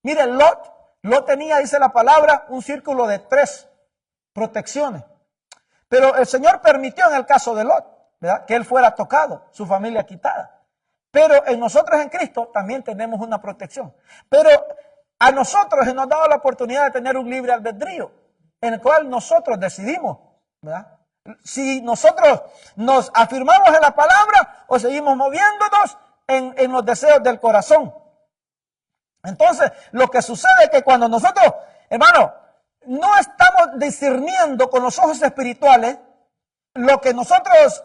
Mire, Lot tenía, dice la palabra, un círculo de 3 protecciones. Pero el Señor permitió en el caso de Lot, ¿verdad?, que él fuera tocado, su familia quitada. Pero en nosotros en Cristo también tenemos una protección. Pero a nosotros se nos ha dado la oportunidad de tener un libre albedrío, en el cual nosotros decidimos, ¿verdad?, si nosotros nos afirmamos en la palabra o seguimos moviéndonos en los deseos del corazón. Entonces, lo que sucede es que cuando nosotros, hermano, no estamos discerniendo con los ojos espirituales lo que nosotros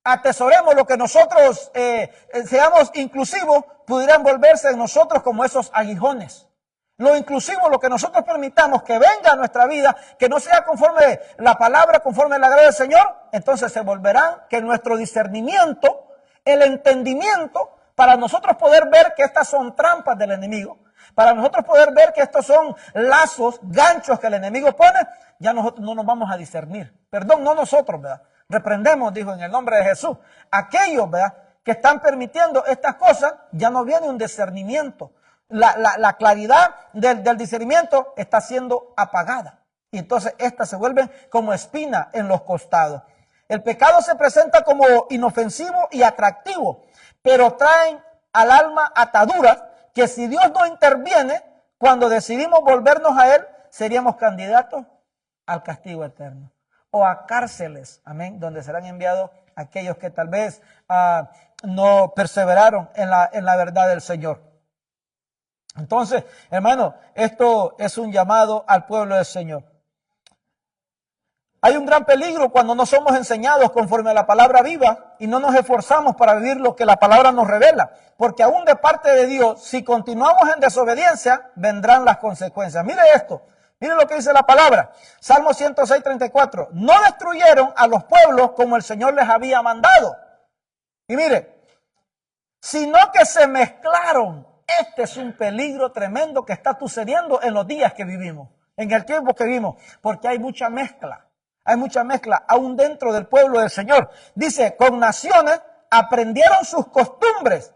atesoremos, lo que nosotros seamos inclusivos, pudieran volverse en nosotros como esos aguijones. Lo inclusivo, lo que nosotros permitamos que venga a nuestra vida, que no sea conforme la palabra, conforme el agrado del Señor, entonces se volverán que nuestro discernimiento, el entendimiento, para nosotros poder ver que estas son trampas del enemigo, para nosotros poder ver que estos son lazos, ganchos que el enemigo pone, ya nosotros no nos vamos a discernir. Perdón, no nosotros, ¿verdad? Reprendemos, dijo en el nombre de Jesús. Aquellos, ¿verdad?, que están permitiendo estas cosas, ya no viene un discernimiento. La claridad del discernimiento está siendo apagada. Y entonces estas se vuelven como espina en los costados. El pecado se presenta como inofensivo y atractivo, pero traen al alma ataduras que si Dios no interviene, cuando decidimos volvernos a Él, seríamos candidatos al castigo eterno o a cárceles, amén, donde serán enviados aquellos que tal vez no perseveraron en la verdad del Señor. Entonces, hermano, esto es un llamado al pueblo del Señor. Hay un gran peligro cuando no somos enseñados conforme a la palabra viva y no nos esforzamos para vivir lo que la palabra nos revela. Porque aún de parte de Dios, si continuamos en desobediencia, vendrán las consecuencias. Mire esto, mire lo que dice la palabra. Salmo 106, 34. No destruyeron a los pueblos como el Señor les había mandado. Y mire, sino que se mezclaron. Este es un peligro tremendo que está sucediendo en los días que vivimos, en el tiempo que vivimos, porque hay mucha mezcla. Hay mucha mezcla aún dentro del pueblo del Señor. Dice, con naciones aprendieron sus costumbres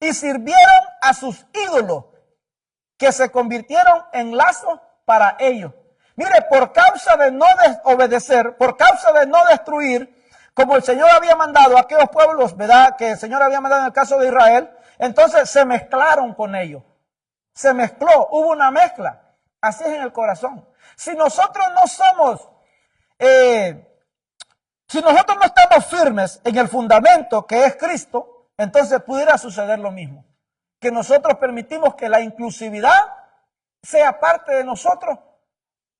y sirvieron a sus ídolos, que se convirtieron en lazos para ellos. Mire, por causa de no desobedecer, por causa de no destruir, como el Señor había mandado a aquellos pueblos, ¿verdad?, que el Señor había mandado en el caso de Israel, entonces se mezclaron con ellos. Se mezcló, hubo una mezcla. Así es en el corazón. Si nosotros no somos, si nosotros no estamos firmes en el fundamento que es Cristo, entonces pudiera suceder lo mismo. Que nosotros permitimos que la inclusividad sea parte de nosotros,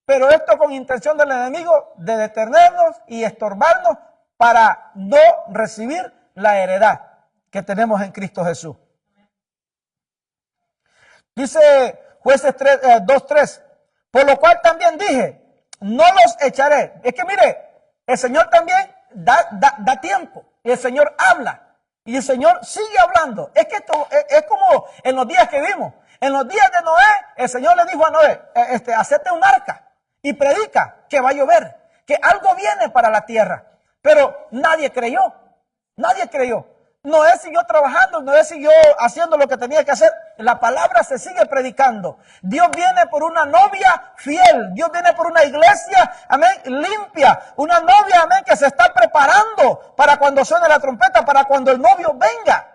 pero esto con intención del enemigo de detenernos y estorbarnos para no recibir la heredad que tenemos en Cristo Jesús. Dice Jueces 2:3, por lo cual también dije, no los echaré. Es que mire, el Señor también da tiempo, y el Señor habla, y el Señor sigue hablando. Es que esto es como en los días que vimos. En los días de Noé, el Señor le dijo a Noé, hacete un arca y predica que va a llover, que algo viene para la tierra. Pero nadie creyó, nadie creyó. Noé siguió trabajando, Noé siguió haciendo lo que tenía que hacer. La palabra se sigue predicando. Dios viene por una novia fiel. Dios viene por una iglesia, amén, limpia. Una novia, amén, que se está preparando para cuando suene la trompeta, para cuando el novio venga.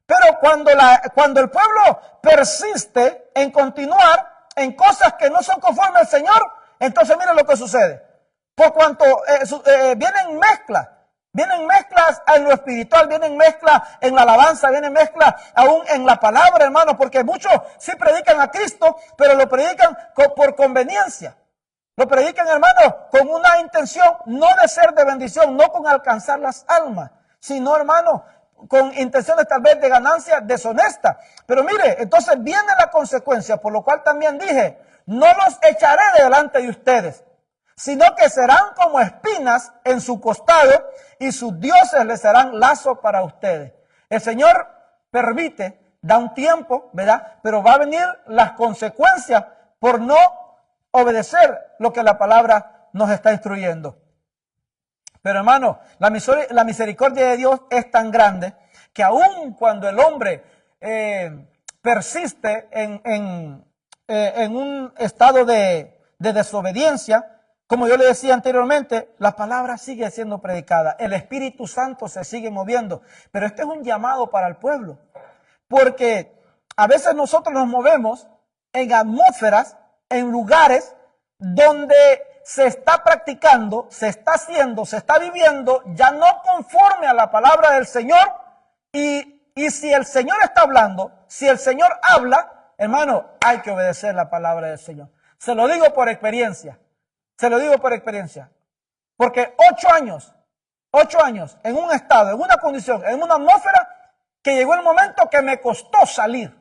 Pero cuando el pueblo persiste en continuar en cosas que no son conformes al Señor, entonces miren lo que sucede. Por cuanto vienen mezclas. Vienen mezclas en lo espiritual, vienen mezclas en la alabanza, vienen mezclas aún en la palabra, hermano, porque muchos sí predican a Cristo, pero lo predican por conveniencia. Lo predican, hermano, con una intención no de ser de bendición, no con alcanzar las almas, sino, hermano, con intenciones tal vez de ganancia deshonesta. Pero mire, entonces viene la consecuencia, por lo cual también dije, no los echaré delante de ustedes, sino que serán como espinas en su costado y sus dioses les serán lazo para ustedes. El Señor permite, da un tiempo, ¿verdad? Pero va a venir las consecuencias por no obedecer lo que la palabra nos está instruyendo. Pero hermano, la misericordia de Dios es tan grande que aun cuando el hombre persiste en un estado de desobediencia, como yo le decía anteriormente, la palabra sigue siendo predicada, el Espíritu Santo se sigue moviendo, pero este es un llamado para el pueblo, porque a veces nosotros nos movemos en atmósferas, en lugares donde se está practicando, se está haciendo, se está viviendo ya no conforme a la palabra del Señor. Y si el Señor está hablando, si el Señor habla, hermano, hay que obedecer la palabra del Señor. Se lo digo por experiencia, se lo digo por experiencia. Porque 8 años en un estado, en una condición, en una atmósfera, que llegó el momento que me costó salir.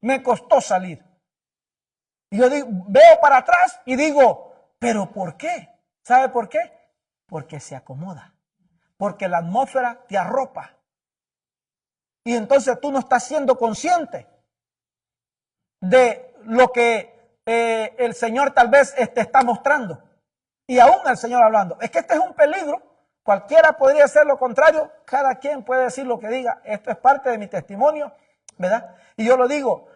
Me costó salir. Y yo digo, veo para atrás y digo, ¿pero por qué? ¿Sabe por qué? Porque se acomoda. Porque la atmósfera te arropa. Y entonces tú no estás siendo consciente de lo que el Señor tal vez te está mostrando. Y aún el Señor hablando. Es que este es un peligro. Cualquiera podría hacer lo contrario. Cada quien puede decir lo que diga. Esto es parte de mi testimonio, ¿verdad? Y yo lo digo,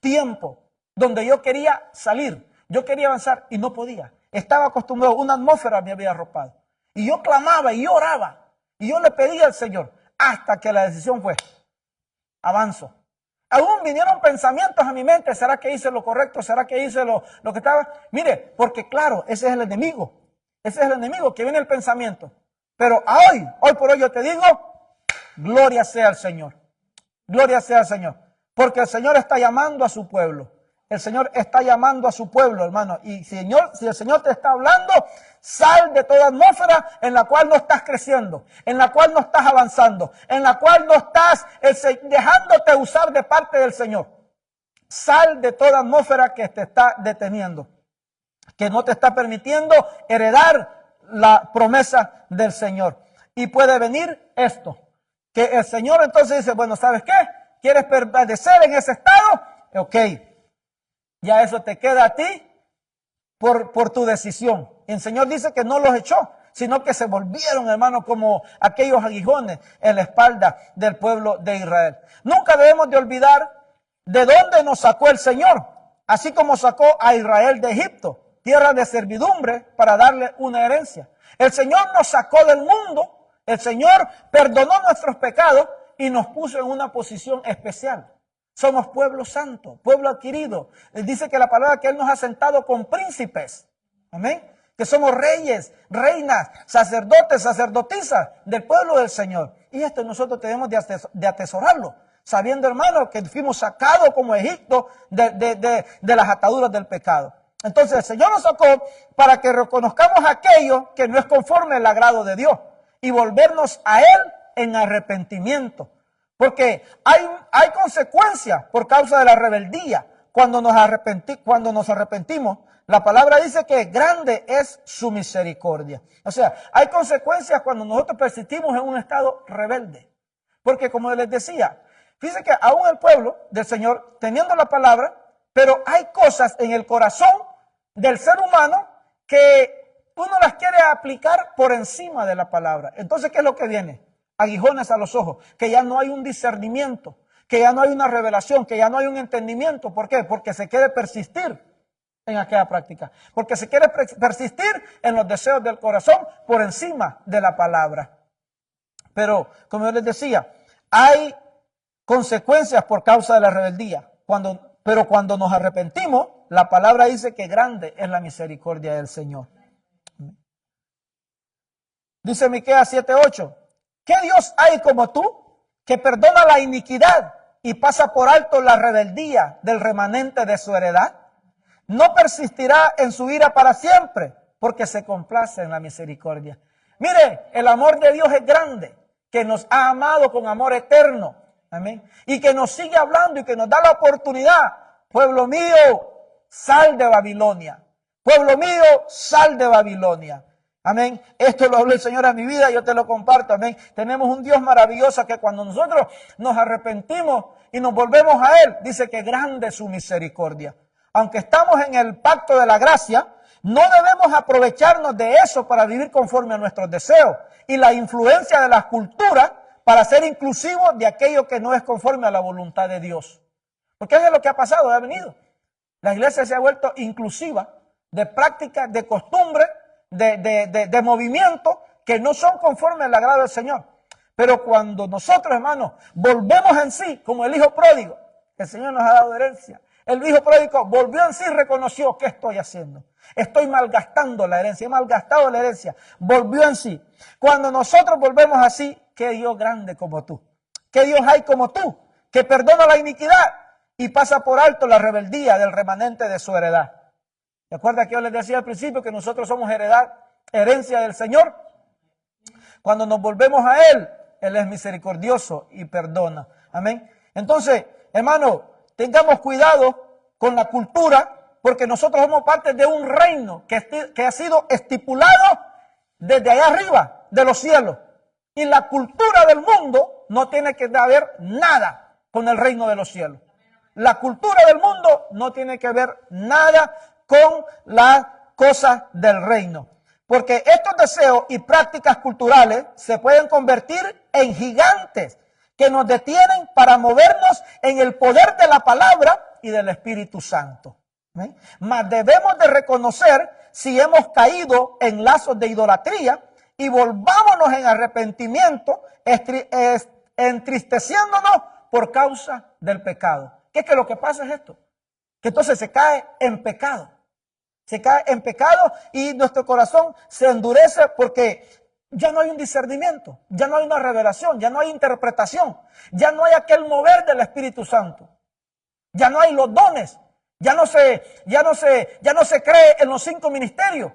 tiempo donde yo quería salir, yo quería avanzar y no podía. Estaba acostumbrado, una atmósfera me había arropado. Y yo clamaba y yo oraba. Y yo le pedía al Señor hasta que la decisión fue, avanzo. Aún vinieron pensamientos a mi mente, ¿será que hice lo correcto? ¿Será que hice lo que estaba? Mire, porque claro, ese es el enemigo. Ese es el enemigo, que viene el pensamiento. Pero hoy por hoy yo te digo, gloria sea al Señor. Gloria sea al Señor. Porque el Señor está llamando a su pueblo. El Señor está llamando a su pueblo, hermano. Y si el Señor te está hablando, sal de toda atmósfera en la cual no estás creciendo, en la cual no estás avanzando, en la cual no estás dejándote usar de parte del Señor. Sal de toda atmósfera que te está deteniendo, que no te está permitiendo heredar la promesa del Señor. Y puede venir esto, que el Señor entonces dice, bueno, ¿sabes qué? ¿Quieres permanecer en ese estado? Ok, ya eso te queda a ti por tu decisión. Y el Señor dice que no los echó, sino que se volvieron, hermano, como aquellos aguijones en la espalda del pueblo de Israel. Nunca debemos de olvidar de dónde nos sacó el Señor, así como sacó a Israel de Egipto, tierra de servidumbre, para darle una herencia. El Señor nos sacó del mundo, el Señor perdonó nuestros pecados y nos puso en una posición especial. Somos pueblo santo, pueblo adquirido. Él dice que la palabra que Él nos ha sentado con príncipes. Amén. Que somos reyes, reinas, sacerdotes, sacerdotisas del pueblo del Señor. Y esto nosotros tenemos de atesorarlo, sabiendo, hermano, que fuimos sacados como Egipto de las ataduras del pecado. Entonces el Señor nos sacó para que reconozcamos aquello que no es conforme al agrado de Dios y volvernos a Él en arrepentimiento. Porque hay consecuencias por causa de la rebeldía. Cuando nos arrepentimos, la palabra dice que grande es su misericordia. O sea, hay consecuencias cuando nosotros persistimos en un estado rebelde. Porque como les decía, fíjense que aún el pueblo del Señor, teniendo la palabra, pero hay cosas en el corazón del ser humano que uno las quiere aplicar por encima de la palabra. Entonces, ¿qué es lo que viene? Aguijones a los ojos, que ya no hay un discernimiento, que ya no hay una revelación, que ya no hay un entendimiento. ¿Por qué? Porque se quiere persistir en aquella práctica, porque se quiere persistir en los deseos del corazón por encima de la palabra. Pero, como yo les decía, hay consecuencias por causa de la rebeldía, pero cuando nos arrepentimos, la palabra dice que grande es la misericordia del Señor. Dice Miqueas 7:8. ¿Qué Dios hay como tú, que perdona la iniquidad y pasa por alto la rebeldía del remanente de su heredad? No persistirá en su ira para siempre, porque se complace en la misericordia. Mire, el amor de Dios es grande, que nos ha amado con amor eterno. Amén. Y que nos sigue hablando y que nos da la oportunidad. Pueblo mío, sal de Babilonia. Pueblo mío, sal de Babilonia. Amén. Esto lo habló el Señor a mi vida, yo te lo comparto. Amén. Tenemos un Dios maravilloso que cuando nosotros nos arrepentimos y nos volvemos a Él, dice que grande es su misericordia. Aunque estamos en el pacto de la gracia, no debemos aprovecharnos de eso para vivir conforme a nuestros deseos y la influencia de las culturas para ser inclusivos de aquello que no es conforme a la voluntad de Dios. Porque eso es lo que ha pasado, ha venido. La iglesia se ha vuelto inclusiva de prácticas, de costumbres, de movimientos que no son conformes al agrado del Señor. Pero cuando nosotros, hermanos, volvemos en sí, como el hijo pródigo, el Señor nos ha dado herencia. El hijo pródigo volvió en sí y reconoció, ¿qué estoy haciendo? Estoy malgastando la herencia, he malgastado la herencia. Volvió en sí. Cuando nosotros volvemos así, ¿qué Dios grande como tú? ¿Qué Dios hay como tú? Que perdona la iniquidad y pasa por alto la rebeldía del remanente de su heredad. ¿Recuerda que yo les decía al principio que nosotros somos herencia del Señor? Cuando nos volvemos a Él, Él es misericordioso y perdona. Amén. Entonces, hermano, tengamos cuidado con la cultura, porque nosotros somos parte de un reino que ha sido estipulado desde allá arriba, de los cielos. Y la cultura del mundo no tiene que ver nada con el reino de los cielos. La cultura del mundo no tiene que ver nada con las cosas del reino. Porque estos deseos y prácticas culturales se pueden convertir en gigantes que nos detienen para movernos en el poder de la palabra y del Espíritu Santo. Mas debemos de reconocer si hemos caído en lazos de idolatría y volvámonos en arrepentimiento, entristeciéndonos por causa del pecado. ¿Qué es que lo que pasa es esto? Que entonces se cae en pecado. Se cae en pecado y nuestro corazón se endurece porque ya no hay un discernimiento, ya no hay una revelación, ya no hay interpretación, ya no hay aquel mover del Espíritu Santo, ya no hay los dones, ya no se cree en los 5 ministerios,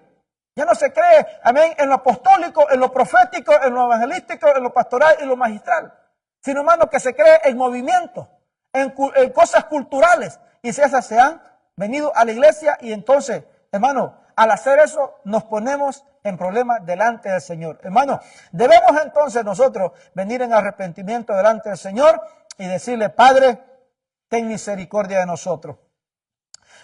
ya no se cree, amén, en lo apostólico, en lo profético, en lo evangelístico, en lo pastoral y lo magistral, sino, hermano, que se cree en movimiento, en cosas culturales, y si esas se han venido a la iglesia y entonces, hermano, al hacer eso nos ponemos en problemas delante del Señor. Hermano, debemos entonces nosotros venir en arrepentimiento delante del Señor y decirle, Padre, ten misericordia de nosotros.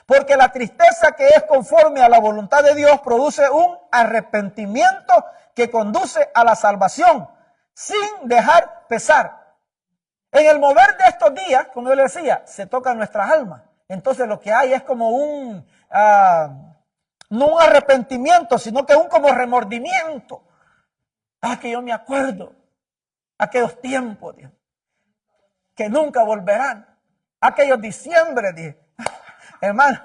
Porque la tristeza que es conforme a la voluntad de Dios produce un arrepentimiento que conduce a la salvación sin dejar pesar. En el mover de estos días, como yo le decía, se tocan nuestras almas. Entonces lo que hay es como no un arrepentimiento, sino que un como remordimiento. Que yo me acuerdo, aquellos tiempos, Dios, que nunca volverán. Aquellos diciembre, Dios. Hermano,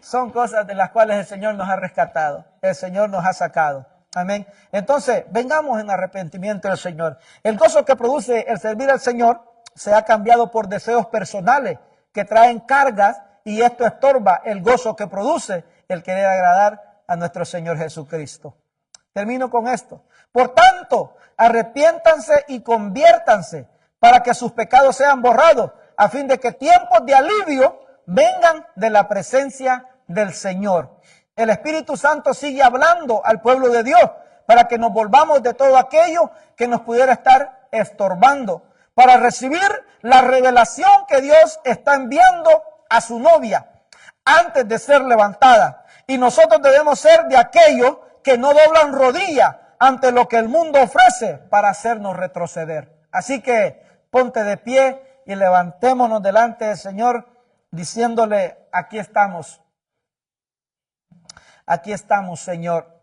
son cosas de las cuales el Señor nos ha rescatado, el Señor nos ha sacado. Amén. Entonces, vengamos en arrepentimiento del Señor. El gozo que produce el servir al Señor se ha cambiado por deseos personales que traen cargas y esto estorba el gozo que produce el querer agradar a nuestro Señor Jesucristo. Termino con esto. Por tanto, arrepiéntanse y conviértanse para que sus pecados sean borrados, a fin de que tiempos de alivio vengan de la presencia del Señor. El Espíritu Santo sigue hablando al pueblo de Dios para que nos volvamos de todo aquello que nos pudiera estar estorbando, para recibir la revelación que Dios está enviando a su novia antes de ser levantada. Y nosotros debemos ser de aquellos que no doblan rodilla ante lo que el mundo ofrece para hacernos retroceder. Así que ponte de pie y levantémonos delante del Señor diciéndole, aquí estamos, Señor.